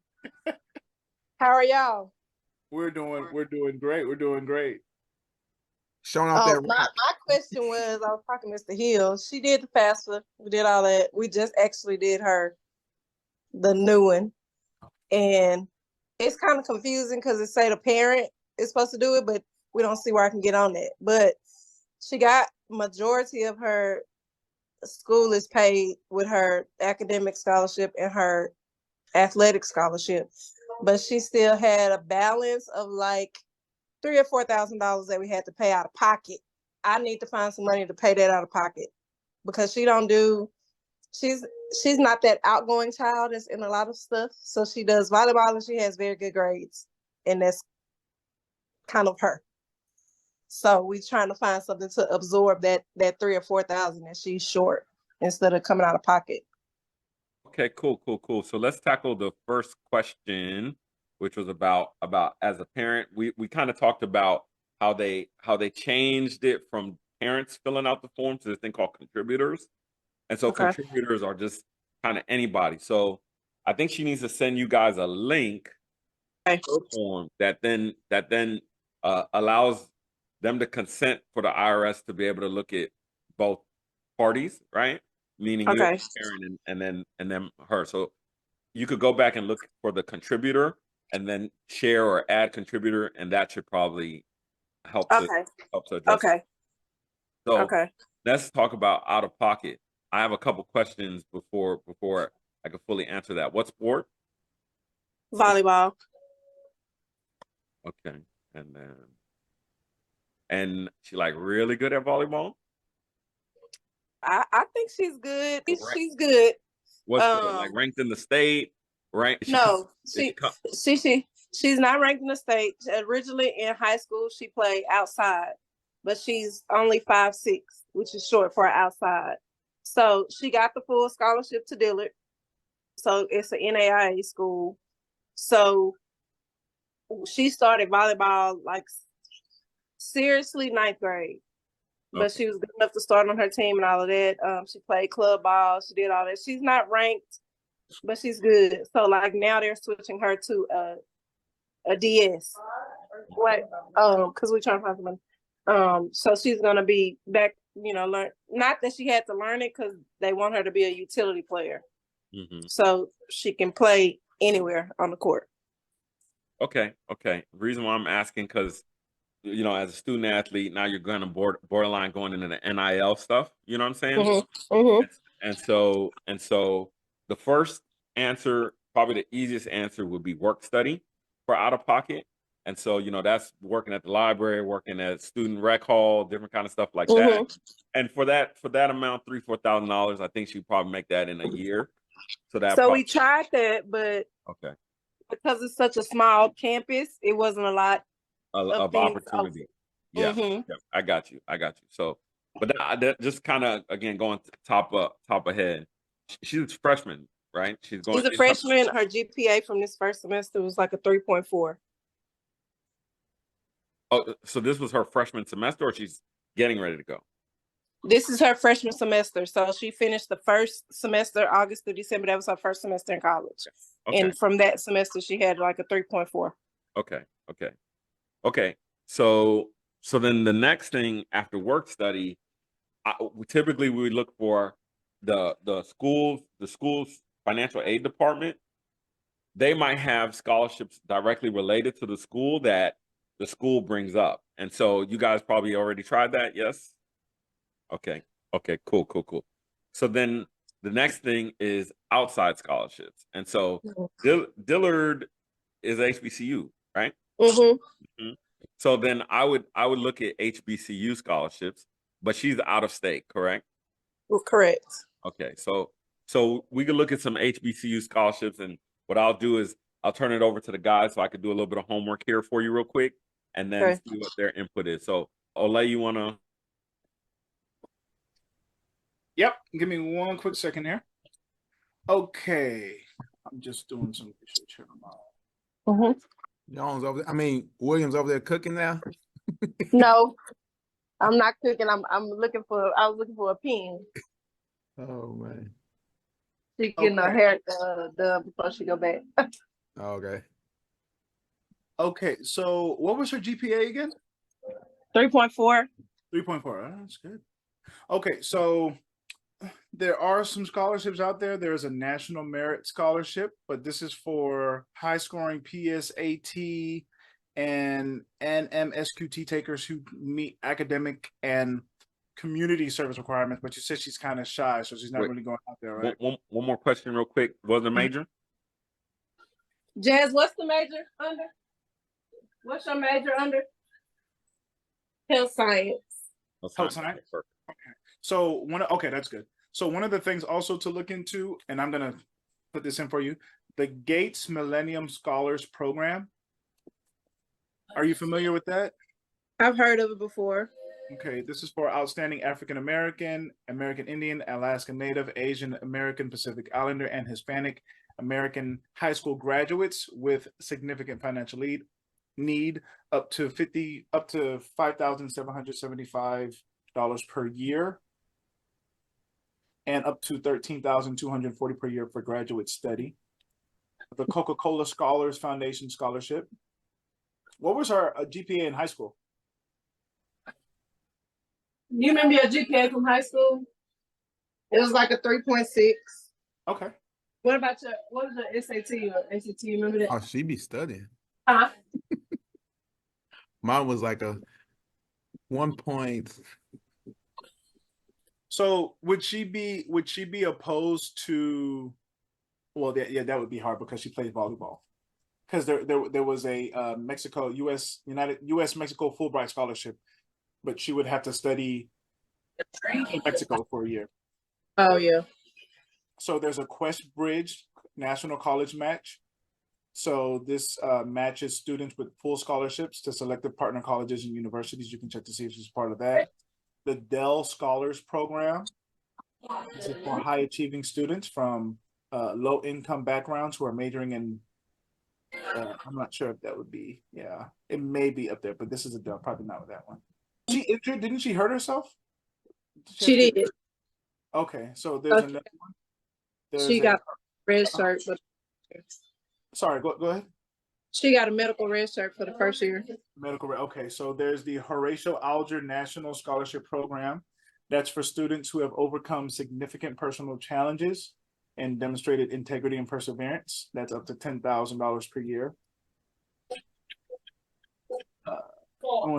How are y'all? We're doing great. We're doing great. Showing off that. My question was, I was talking to Mr. Hill. She did the FAFSA. We did all that. We just actually did the new one. And it's kind of confusing because it say the parent is supposed to do it, but we don't see where I can get on that. But she got majority of her school is paid with her academic scholarship and her athletic scholarship. But she still had a balance of like $3,000 or $4,000 that we had to pay out of pocket. I need to find some money to pay that out of pocket because she's not that outgoing child that's in a lot of stuff. So she does volleyball and she has very good grades. And that's kind of her. So we're trying to find something to absorb that 3,000 or 4,000 that she's short instead of coming out of pocket. Okay, cool. So let's tackle the first question, which was about as a parent. We kind of talked about how they changed it from parents filling out the form to this thing called contributors. And so Okay. contributors are just kind of anybody. So I think she needs to send you guys a link to her form that then allows them to consent for the IRS to be able to look at both parties, right? Meaning you as a parent and then her. So you could go back and look for the contributor and then share or add contributor, and that should probably help to address it. So let's talk about out of pocket. I have a couple questions before I can fully answer that. What sport? Volleyball. Okay. And she like really good at volleyball? I think she's good. She's good. What's like ranked in the state? Right? No, she's not ranked in the state. Originally in high school, she played outside, but she's only 5'6", which is short for outside. So she got the full scholarship to Dillard. So it's an NAIA school. So she started volleyball like seriously 9th grade. But she was good enough to start on her team and all of that. She played club ball. She did all that. She's not ranked, but she's good. So like now they're switching her to a DS. What? Because we're trying to find someone. So she's gonna be back. Learn. Not that she had to learn it, because they want her to be a utility player, so she can play anywhere on the court. Okay. The reason why I'm asking, because as a student athlete, now you're going to borderline going into the NIL stuff. You know what I'm saying? And so the first answer, probably the easiest answer, would be work study for out of pocket. And so, that's working at the library, working at student rec hall, different kind of stuff like that. And for that amount, $3,000-$4,000, I think she'd probably make that in a year. So we tried that, but because it's such a small campus, it wasn't a lot of opportunity. Yeah, I got you. So, but that just kind of, again, going top ahead. She's a freshman, right? She's a freshman. Her GPA from this first semester was like a 3.4. Oh, so this was her freshman semester, or she's getting ready to go? This is her freshman semester. So she finished the first semester, August through December. That was her first semester in college. And from that semester, she had like a 3.4. Okay. So then the next thing after work study, we would look for the school's financial aid department. They might have scholarships directly related to the school that the school brings up. And so you guys probably already tried that, yes? Okay, cool. So then the next thing is outside scholarships. And so Dillard is HBCU, right? So then I would look at HBCU scholarships, but she's out of state, correct? Well, correct. Okay, so we could look at some HBCU scholarships, and what I'll do is I'll turn it over to the guys so I could do a little bit of homework here for you real quick, and then see what their input is. So Olay, you wanna? Yep. Give me one quick second here. Okay, I'm just doing some research here. Jones over there. Williams over there cooking now. No, I'm not cooking. I was looking for a pen. Oh man. She getting her hair done before she go back. Okay. So what was her GPA again? 3.4. 3.4. Oh, that's good. Okay, so there are some scholarships out there. There's a National Merit Scholarship, but this is for high-scoring PSAT and NMSQT takers who meet academic and community service requirements. But you said she's kind of shy, so she's not really going out there, right? One more question real quick. What's the major? Jazz, what's the major under? What's your major under? Health science. Health science. Okay. So that's good. So one of the things also to look into, and I'm gonna put this in for you, the Gates Millennium Scholars Program. Are you familiar with that? I've heard of it before. Okay, this is for outstanding African American, American Indian, Alaska Native, Asian American, Pacific Islander, and Hispanic American high school graduates with significant financial need up to $5,775 per year, and up to $13,240 per year for graduate study. The Coca-Cola Scholars Foundation Scholarship. What was our GPA in high school? You remember your GPA from high school? It was like a 3.6. Okay. What was your SAT or ACT? You remember that? Oh, she be studying. Uh-huh. Mine was like a 1 point. So would she be opposed to? Well, yeah, that would be hard because she plays volleyball. Because there was a U.S. Mexico Fulbright scholarship, but she would have to study in Mexico for a year. Oh yeah. So there's a Quest Bridge National College match. So this matches students with full scholarships to selected partner colleges and universities. You can check to see if she's part of that. The Dell Scholars Program. This is for high achieving students from low income backgrounds who are majoring in. I'm not sure if that would be. Yeah, it may be up there, but this is a Dell. Probably not with that one. She injured? Didn't she hurt herself? She did. Okay, so there's another one. She got a red shirt. Sorry, go ahead. She got a medical red shirt for the first year. Okay, so there's the Horatio Alger National Scholarship Program. That's for students who have overcome significant personal challenges and demonstrated integrity and perseverance. That's up to $10,000 per year.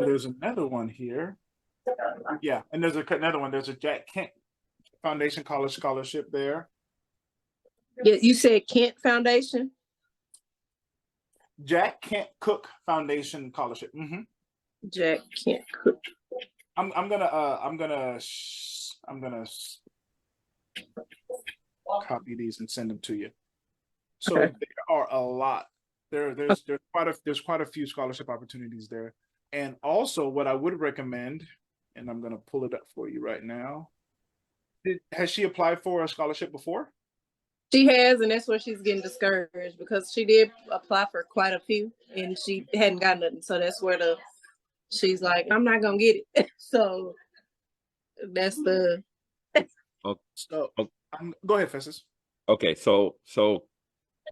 There's another one here. Yeah, and there's another one. There's a Jack Kent Foundation College Scholarship there. Yeah, you said Kent Foundation? Jack Kent Cook Foundation Scholarship. Mm-hmm. Jack Kent Cook. I'm gonna copy these and send them to you. So okay. There are a lot. There's quite a few scholarship opportunities there. And also what I would recommend, and I'm gonna pull it up for you right now. Has she applied for a scholarship before? She has, and that's where she's getting discouraged because she did apply for quite a few and she hadn't gotten nothing. So that's where she's like, I'm not gonna get it. So that's the. Go ahead, Festus. Okay, so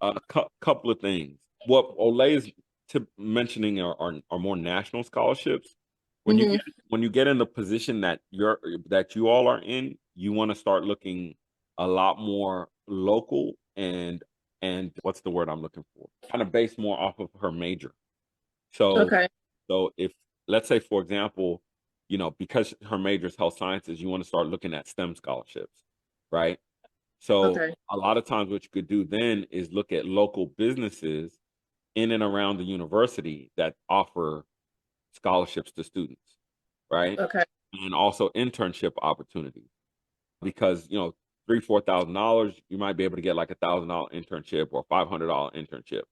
a couple of things. What Olay is mentioning are more national scholarships. When you get in the position that you all are in, you want to start looking a lot more local and what's the word I'm looking for? Kind of based more off of her major. So if let's say, for example, because her major is health sciences, you want to start looking at STEM scholarships, right? So a lot of times what you could do then is look at local businesses in and around the university that offer scholarships to students, right? Okay. And also internship opportunities, because $3,000-$4,000, you might be able to get like $1,000 internship or $500 internship,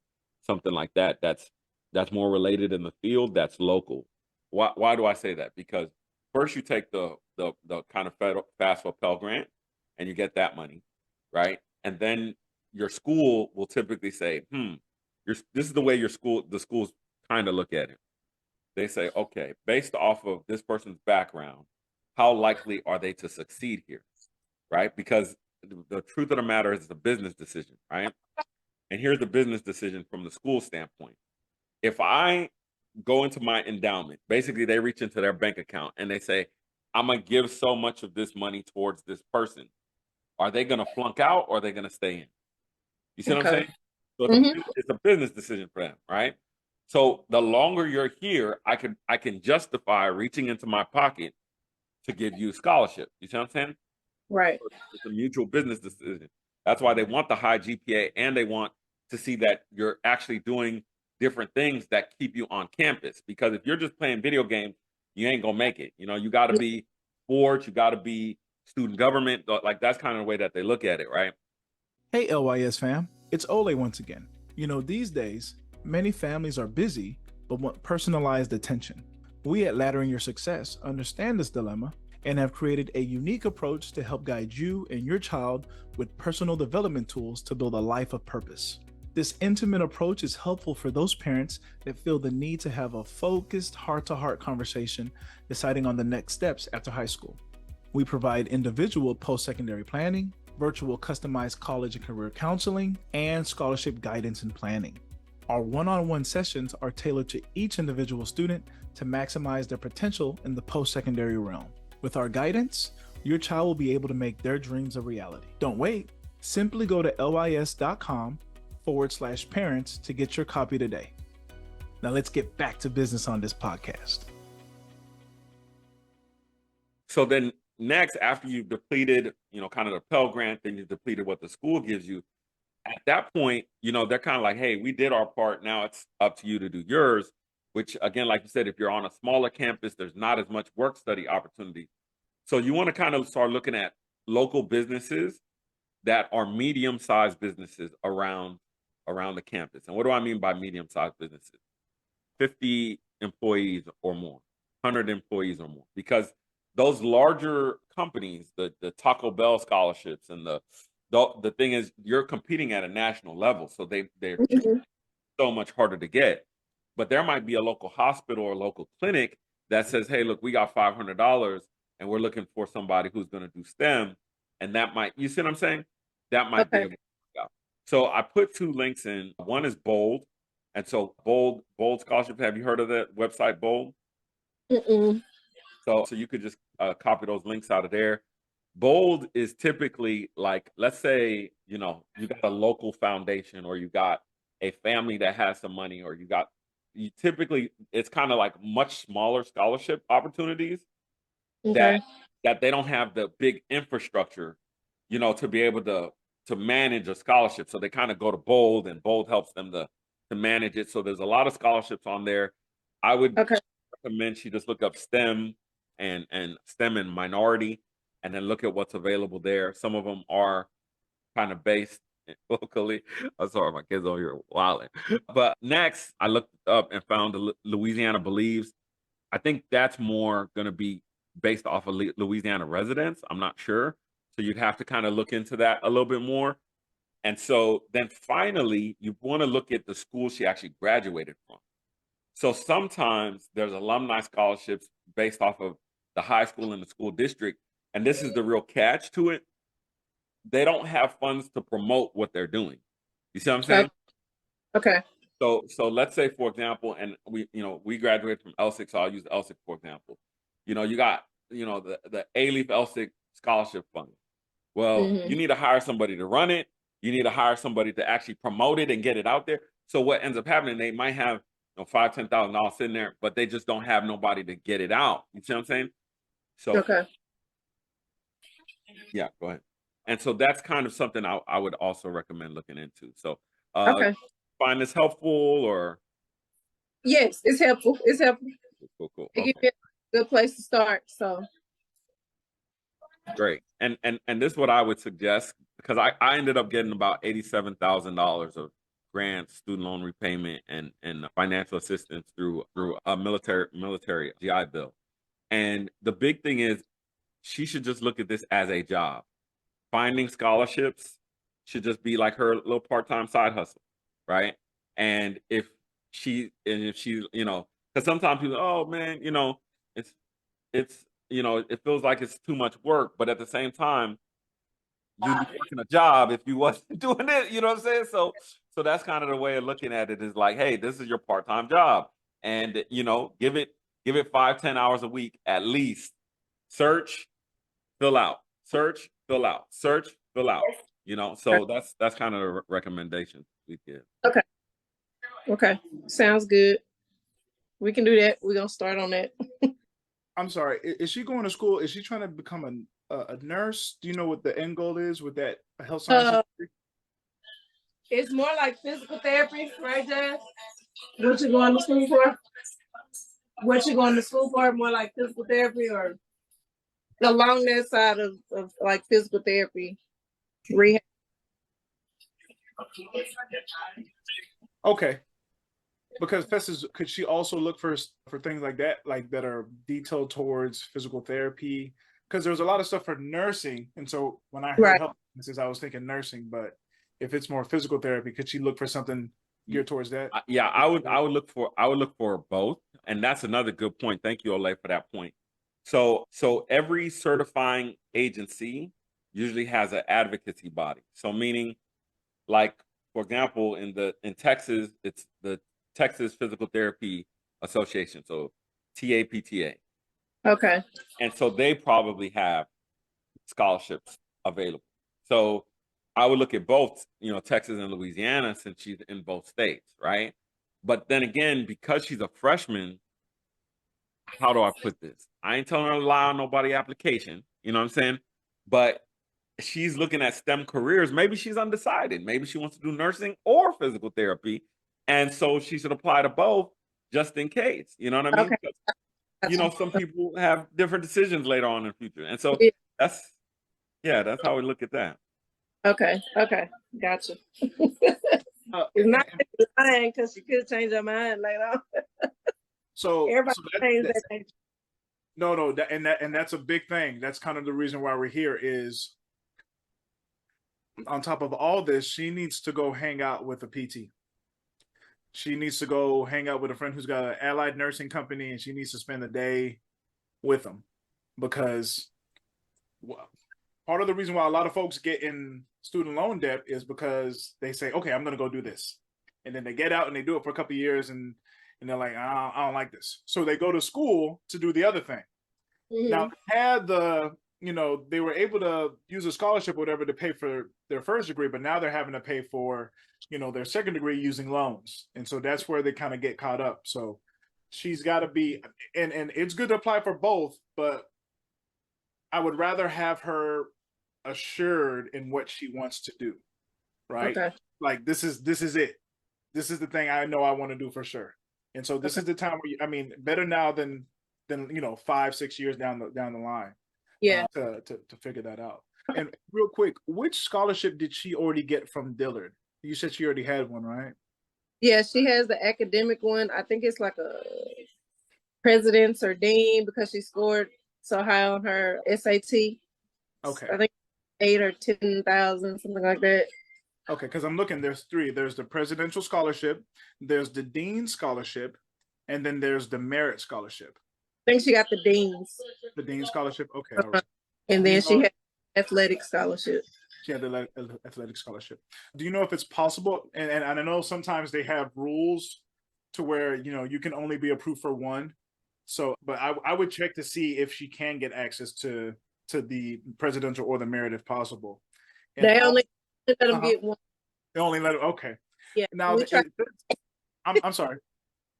something like that. That's more related in the field. That's local. Why do I say that? Because first you take the kind of FAFSA Pell Grant and you get that money, right? And then your school will typically say, this is the way the schools kind of look at it. They say, okay, based off of this person's background, how likely are they to succeed here, right? Because the truth of the matter is it's a business decision, right? And here's the business decision from the school standpoint. If I go into my endowment, basically they reach into their bank account and they say, I'm going to give so much of this money towards this person. Are they going to flunk out or are they going to stay in? You see what I'm saying? So it's a business decision for them, right? So the longer you're here, I can justify reaching into my pocket to give you a scholarship. You see what I'm saying? Right. It's a mutual business decision. That's why they want the high GPA and they want to see that you're actually doing different things that keep you on campus. Because if you're just playing video games, you ain't gonna make it. You got to be sports, you got to be student government. Like that's kind of the way that they look at it, right? Hey, LYS fam, it's Olay once again. These days, many families are busy but want personalized attention. We at Laddering Your Success understand this dilemma and have created a unique approach to help guide you and your child with personal development tools to build a life of purpose. This intimate approach is helpful for those parents that feel the need to have a focused heart-to-heart conversation deciding on the next steps after high school. We provide individual post-secondary planning, virtual customized college and career counseling, and scholarship guidance and planning. Our one-on-one sessions are tailored to each individual student to maximize their potential in the post-secondary realm. With our guidance, your child will be able to make their dreams a reality. Don't wait. Simply go to lys.com/parents to get your copy today. Now let's get back to business on this podcast. So then next, after you've depleted, kind of the Pell Grant, then you've depleted what the school gives you. At that point, they're kind of like, hey, we did our part. Now it's up to you to do yours, which again, like you said, if you're on a smaller campus, there's not as much work study opportunity. So you want to kind of start looking at local businesses that are medium-sized businesses around the campus. And what do I mean by medium-sized businesses? 50 employees or more, 100 employees or more, because those larger companies, the Taco Bell scholarships and the thing is, you're competing at a national level, so they're so much harder to get. But there might be a local hospital or local clinic that says, hey, look, we got $500 and we're looking for somebody who's going to do STEM. And that might, you see what I'm saying? That might be able to work out. So I put 2 links in. One is Bold. And so Bold Scholarship, have you heard of that website, Bold? So you could just copy those links out of there. Bold is typically like, let's say, you got a local foundation, or you got a family that has some money, or typically it's kind of like much smaller scholarship opportunities that they don't have the big infrastructure, to be able to manage a scholarship. So they kind of go to Bold, and Bold helps them to manage it. So there's a lot of scholarships on there. I would recommend she just look up STEM and STEM and minority, and then look at what's available there. Some of them are kind of based locally. I'm sorry, my kids over here wilding. But next, I looked up and found the Louisiana Believes. I think that's more going to be based off of Louisiana residents. I'm not sure. So you'd have to kind of look into that a little bit more. And so then finally, you want to look at the school she actually graduated from. So sometimes there's alumni scholarships based off of the high school and the school district. And this is the real catch to it. They don't have funds to promote what they're doing. You see what I'm saying? Okay. So let's say, for example, and we graduated from LSIC, so I'll use LSIC for example. You got, the A-Leaf LSIC scholarship fund. Well, you need to hire somebody to run it. You need to hire somebody to actually promote it and get it out there. So what ends up happening, they might have $5,000, $10,000 sitting there, but they just don't have nobody to get it out. You see what I'm saying? So yeah, go ahead. And so that's kind of something I would also recommend looking into. So find this helpful, or? Yes, it's helpful. It's helpful. Cool. It gives me a good place to start. So great. And this is what I would suggest, because I ended up getting about $87,000 of grants, student loan repayment, and financial assistance through a military GI Bill. And the big thing is, she should just look at this as a job. Finding scholarships should just be like her little part-time side hustle, right? And if she, because sometimes people, oh man, it's it feels like it's too much work, but at the same time, you'd be working a job if you wasn't doing it. You know what I'm saying? So that's kind of the way of looking at it, is like, hey, this is your part-time job, and give it 5-10 hours a week at least. Search, fill out, search, fill out, search, fill out. So that's kind of the recommendation we give. Okay, sounds good. We can do that. We're gonna start on that. I'm sorry. Is she going to school? Is she trying to become a nurse? Do you know what the end goal is with that health sciences? It's more like physical therapy, right, Jazz? What you going to school for? What you going to school for? More like physical therapy, or along that side of like physical therapy, rehab? Okay. Because Festus, could she also look for things like that, like that are detailed towards physical therapy? Because there's a lot of stuff for nursing, and so when I heard health sciences, I was thinking nursing. But if it's more physical therapy, could she look for something geared towards that? Yeah, I would look for both, and that's another good point. Thank you, Olay, for that point. So every certifying agency usually has an advocacy body. So meaning, like, for example, in Texas, it's the Texas Physical Therapy Association, so TAPTA. Okay. And so they probably have scholarships available. So I would look at both, Texas and Louisiana, since she's in both states, right? But then again, because she's a freshman, how do I put this? I ain't telling her to lie on nobody application, you know what I'm saying? But she's looking at STEM careers. Maybe she's undecided. Maybe she wants to do nursing or physical therapy. And so she should apply to both just in case. You know what I mean? Okay. Some people have different decisions later on in the future. And so that's how we look at that. Okay. Gotcha. It's not lying because she could change her mind later on. So everybody changes that. No, and that's a big thing. That's kind of the reason why we're here. Is on top of all this, she needs to go hang out with a PT. She needs to go hang out with a friend who's got an allied nursing company, and she needs to spend the day with them, because part of the reason why a lot of folks get in student loan debt is because they say, okay, I'm going to go do this. And then they get out and they do it for a couple of years, and they're like, I don't like this. So they go to school to do the other thing. Mm-hmm. Now, they were able to use a scholarship or whatever to pay for their first degree, but now they're having to pay for, their second degree using loans. And so that's where they kind of get caught up. So she's got to be, and it's good to apply for both, but I would rather have her assured in what she wants to do. Right. Okay. Like, this is it. This is the thing I know I want to do for sure. And so this is the time where, better now than 5-6 years down the line. Yeah. To figure that out. And real quick, which scholarship did she already get from Dillard? You said she already had one, right? Yeah, she has the academic one. I think it's like a president's or dean, because she scored so high on her SAT. Okay. I think 8 or 10,000, something like that. Okay, because I'm looking, there's 3. There's the presidential scholarship, there's the dean scholarship, and then there's the merit scholarship. I think she got the dean's. The dean's scholarship? Okay, all right. And then she had athletic scholarship. She had the athletic scholarship. Do you know if it's possible? And I know sometimes they have rules to where, you can only be approved for one. So, but I would check to see if she can get access to the presidential or the merit if possible. And they only let them get one. They only let them, okay. Yeah. Now, I'm sorry.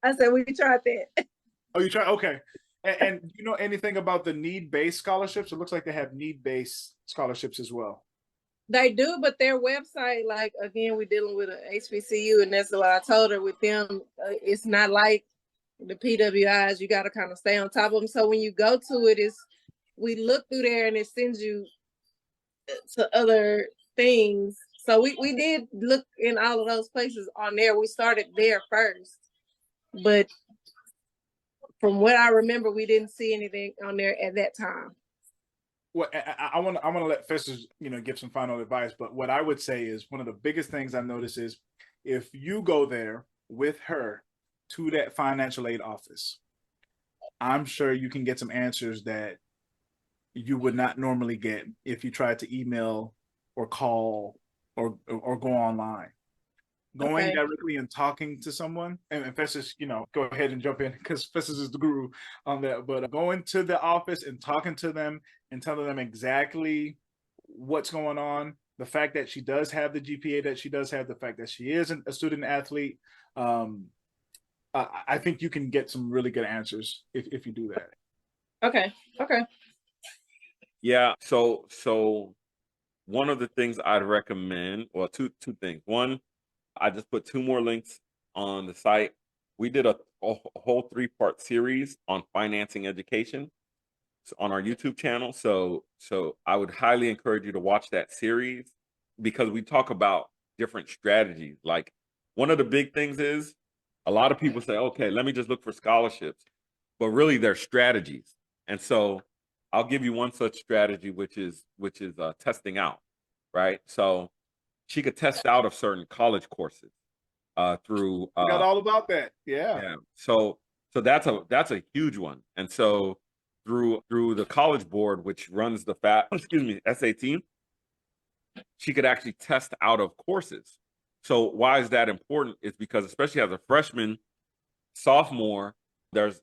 I said, we tried that. Oh, you tried? Okay. And do you know anything about the need-based scholarships? It looks like they have need-based scholarships as well. They do, but their website, like, again, we're dealing with an HBCU, and that's what I told her with them. It's not like the PWIs. You got to kind of stay on top of them. So when you go to it, we look through there and it sends you to other things. So we did look in all of those places on there. We started there first, but from what I remember, we didn't see anything on there at that time. Well, I want to let Festus, give some final advice. But what I would say is one of the biggest things I notice is if you go there with her to that financial aid office, I'm sure you can get some answers that you would not normally get if you tried to email or call or go online. Going directly and talking to someone, and Festus, go ahead and jump in because Festus is the guru on that. But going to the office and talking to them and telling them exactly what's going on, the fact that she does have the GPA that she does have, the fact that she is a student athlete, I think you can get some really good answers if you do that. Okay. Yeah. So one of the things I'd recommend, well, two things. One, I just put 2 more links on the site. We did a whole 3-part series on financing education on our YouTube channel. So I would highly encourage you to watch that series because we talk about different strategies. Like, one of the big things is a lot of people say, okay, let me just look for scholarships, but really they're strategies. And so I'll give you one such strategy, which is testing out, right? So she could test out of certain college courses through. Got all about that, yeah. Yeah. So that's a huge one, and so through the College Board, which runs the SAT, she could actually test out of courses. So why is that important? It's because especially as a freshman, sophomore, there's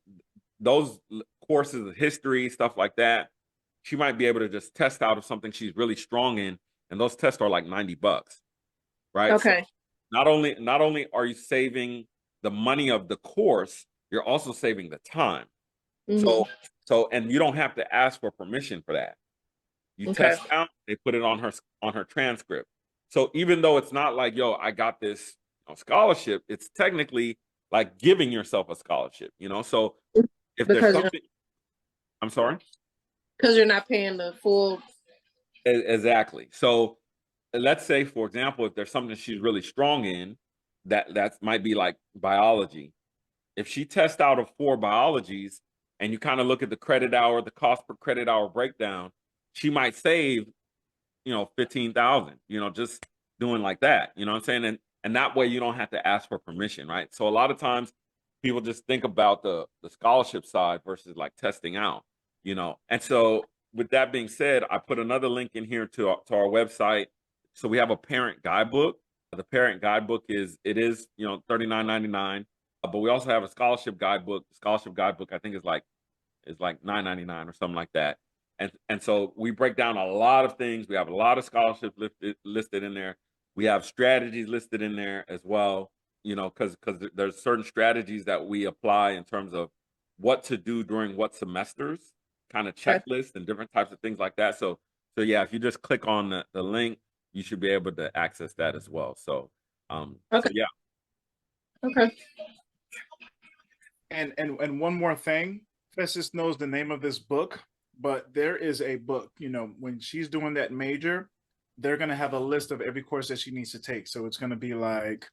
those courses of history, stuff like that. She might be able to just test out of something she's really strong in, and those tests are like $90, right? Okay. So not only are you saving the money of the course, you're also saving the time. Mhm. So and you don't have to ask for permission for that. You Okay. test out, they put it on her transcript. So even though it's not like, yo, I got this scholarship, it's technically like giving yourself a scholarship, So if there's Because something, I'm sorry? because you're not paying the full. Exactly. So let's say, for example, if there's something she's really strong in, that might be like biology. If she tests out of 4 biologies and you kind of look at the credit hour, the cost per credit hour breakdown, she might save, 15,000, just doing like that, you know what I'm saying? And that way you don't have to ask for permission, right? So a lot of times people just think about the scholarship side versus like testing out, And so with that being said, I put another link in here to our website. So we have a parent guidebook. The parent guidebook is $39.99. But we also have a scholarship guidebook. The scholarship guidebook, I think, is like $9.99 or something like that. And so we break down a lot of things. We have a lot of scholarships listed in there. We have strategies listed in there as well. Because there's certain strategies that we apply in terms of what to do during what semesters, kind of checklists and different types of things like that. So yeah, if you just click on the link, you should be able to access that as well. So Okay. so yeah. Okay. And one more thing, Festus knows the name of this book, but there is a book, when she's doing that major, they're going to have a list of every course that she needs to take. So it's going to be like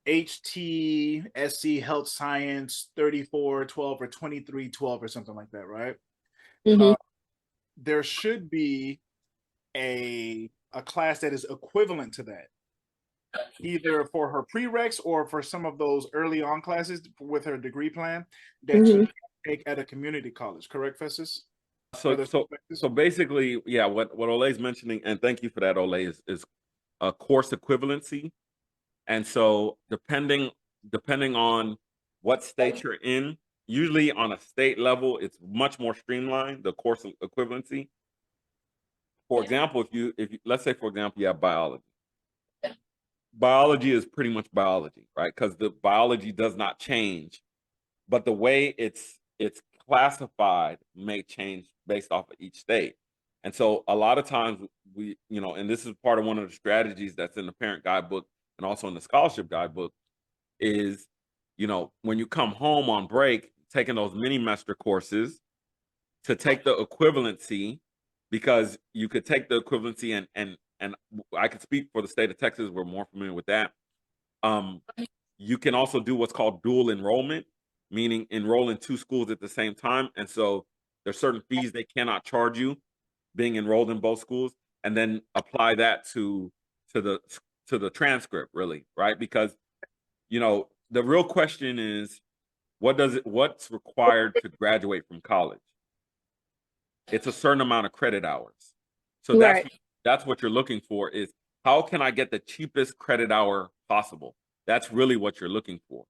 HTSC Health Science 3412 or 2312 or something like that, right? Mhm. There should be a class that is equivalent to that, either for her prereqs or for some of those early on classes with her degree plan that you can take at a community college. Correct, Festus? So basically, yeah, what Olay's mentioning, and thank you for that, Olay, is a course equivalency. And so depending on what state you're in, usually on a state level, it's much more streamlined, the course equivalency. For example, if you let's say, for example, you have biology. Biology is pretty much biology, right? Because the biology does not change, but the way it's classified may change based off of each state. And so a lot of times we, and this is part of one of the strategies that's in the parent guidebook and also in the scholarship guidebook is, when you come home on break, taking those mini semester courses to take the equivalency, because you could take the equivalency and I could speak for the state of Texas. We're more familiar with that. You can also do what's called dual enrollment, meaning enroll in 2 schools at the same time. And so there's certain fees they cannot charge you being enrolled in both schools, and then apply that to the transcript, really, right? Because, the real question is, what's required to graduate from college? It's a certain amount of credit hours. So that's what you're looking for, is how can I get the cheapest credit hour possible? That's really what you're looking for.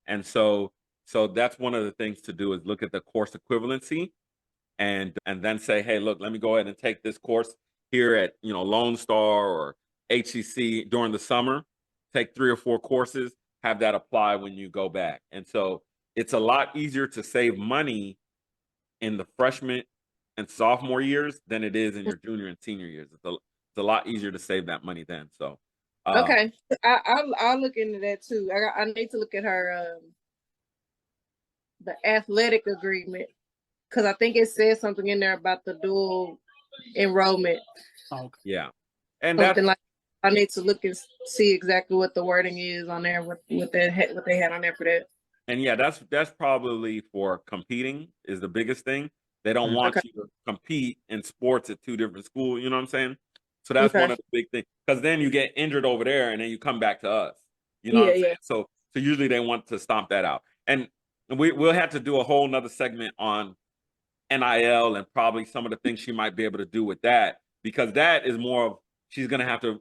And so that's one of the things to do, is look at the course equivalency and then say, hey, look, let me go ahead and take this course here at, Lone Star or HCC during the summer, take 3 or 4 courses, have that apply when you go back. And so it's a lot easier to save money in the freshman and sophomore years than it is in your junior and senior years. It's a lot easier to save that money then. So Okay, I'll look into that too. I need to look at her the athletic agreement, because I think it says something in there about the dual enrollment. Yeah, and Something that's like I need to look and see exactly what the wording is on there, what they had on there for that. And yeah, that's probably for competing is the biggest thing. They don't want you to compete in sports at two different schools. You know what I'm saying? So that's one of the big things. Because then you get injured over there, and then you come back to us. You know what I'm saying? So usually they want to stomp that out. And we'll have to do a whole nother segment on NIL and probably some of the things she might be able to do with that, because that is more of, she's gonna have to,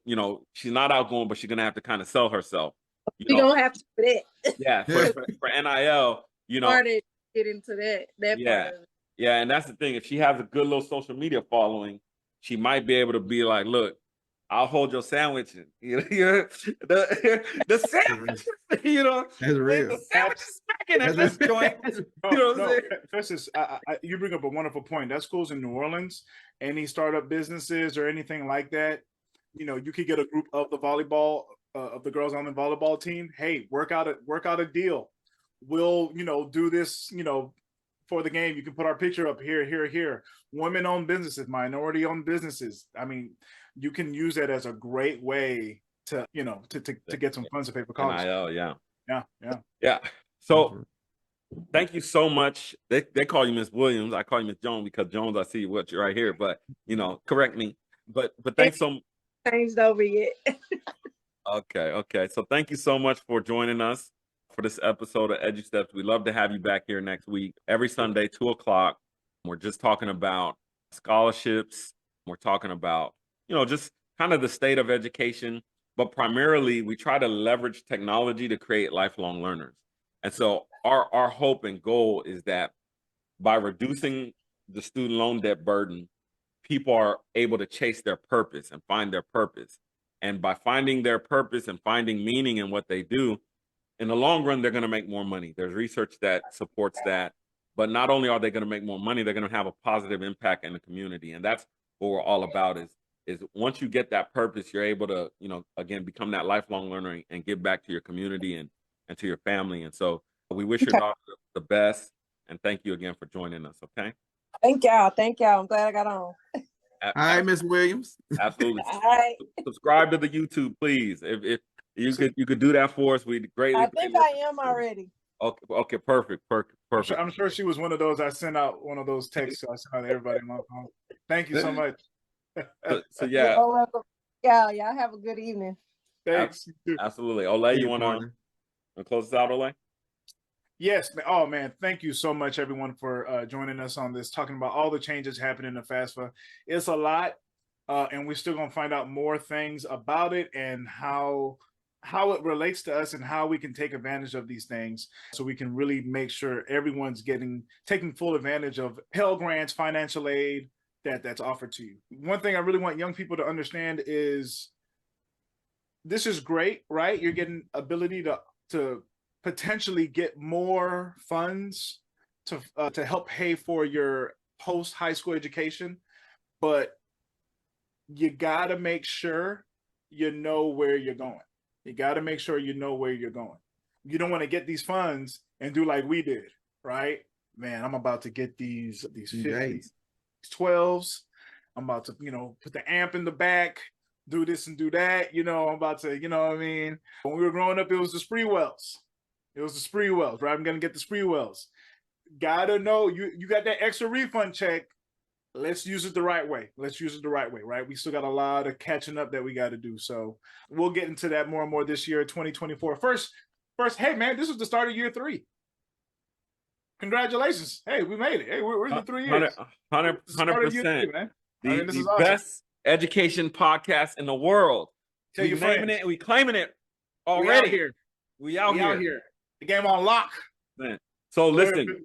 she's not outgoing, but she's gonna have to kind of sell herself. You're gonna have to do that. Yeah, for NIL, Started get into that part of it. Yeah, and that's the thing. If she has a good little social media following, she might be able to be like, look, I'll hold your sandwich. The sandwich, that's real. The sandwich is smacking at this joint. Festus, you bring up a wonderful point. That school's in New Orleans. Any startup businesses or anything like that, you could get a group of the volleyball, of the girls on the volleyball team. Hey, work out a deal. We'll, do this, for the game. You can put our picture up here. Women-owned businesses, minority-owned businesses. I mean, you can use that as a great way to, to get some funds to pay for college. NIL, yeah. So thank you so much. They call you Miss Williams. I call you Miss Jones because Jones, I see what you're right here, but correct me. But thanks so much. Changed over yet. Okay. So thank you so much for joining us for this episode of Edu Steps. We'd love to have you back here next week, every Sunday, 2:00. We're just talking about scholarships. We're talking about, just kind of the state of education, but primarily we try to leverage technology to create lifelong learners. And so our hope and goal is that by reducing the student loan debt burden, people are able to chase their purpose and find their purpose. And by finding their purpose and finding meaning in what they do, in the long run, they're going to make more money. There's research that supports that. But not only are they going to make more money, they're going to have a positive impact in the community. And that's what we're all about is once you get that purpose, you're able to, again, become that lifelong learner and give back to your community and to your family. And so we wish your daughter the best. And thank you again for joining us. Okay. Thank y'all. I'm glad I got on. All right, Miss Williams. Absolutely. All right. Subscribe to the YouTube, please. If you could do that for us, we'd greatly. I think I am already. Okay, perfect. I'm sure she was one of those. I sent out one of those texts. I sent out to everybody on my phone. Thank you so much. So yeah. Y'all have a good evening. Thanks. Absolutely. Olay, you want to close this out, Olay? Yes. Oh man, thank you so much, everyone, for joining us on this, talking about all the changes happening in FAFSA. It's a lot, and we're still gonna find out more things about it and how it relates to us and how we can take advantage of these things, so we can really make sure everyone's taking full advantage of Pell Grants, financial aid that's offered to you. One thing I really want young people to understand is this is great, right? You're getting ability to potentially get more funds to help pay for your post high school education, but you got to make sure you know where you're going. You got to make sure you know where you're going. You don't want to get these funds and do like we did, right? Man, I'm about to get these 50s, 12s. I'm about to, put the amp in the back, do this and do that. I'm about to, what I mean? When we were growing up, it was the spree wells. Right? I'm going to get the spree wells. Gotta know, you got that extra refund check. Let's use it the right way. Right? We still got a lot of catching up that we got to do. So we'll get into that more and more this year, 2024. First, hey, man, this was the start of year 3. Congratulations. Hey, we made it. Hey, we're in the 3 years. 100%. This is the awesome. Best education podcast in the world. Tell your naming friends. it. We claiming it already. We out here. The game on lock. Man. So listen,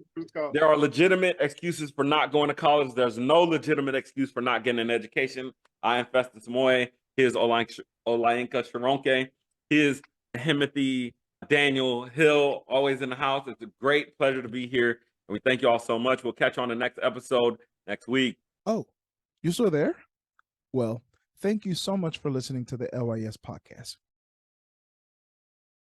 there are legitimate excuses for not going to college. There's no legitimate excuse for not getting an education. I am Festus and Olay. Here's Olainka Sharonke. Here's Timothy Daniel Hill, always in the house. It's a great pleasure to be here. And we thank you all so much. We'll catch you on the next episode next week. Oh, you still there? Well, thank you so much for listening to the LYS Podcast.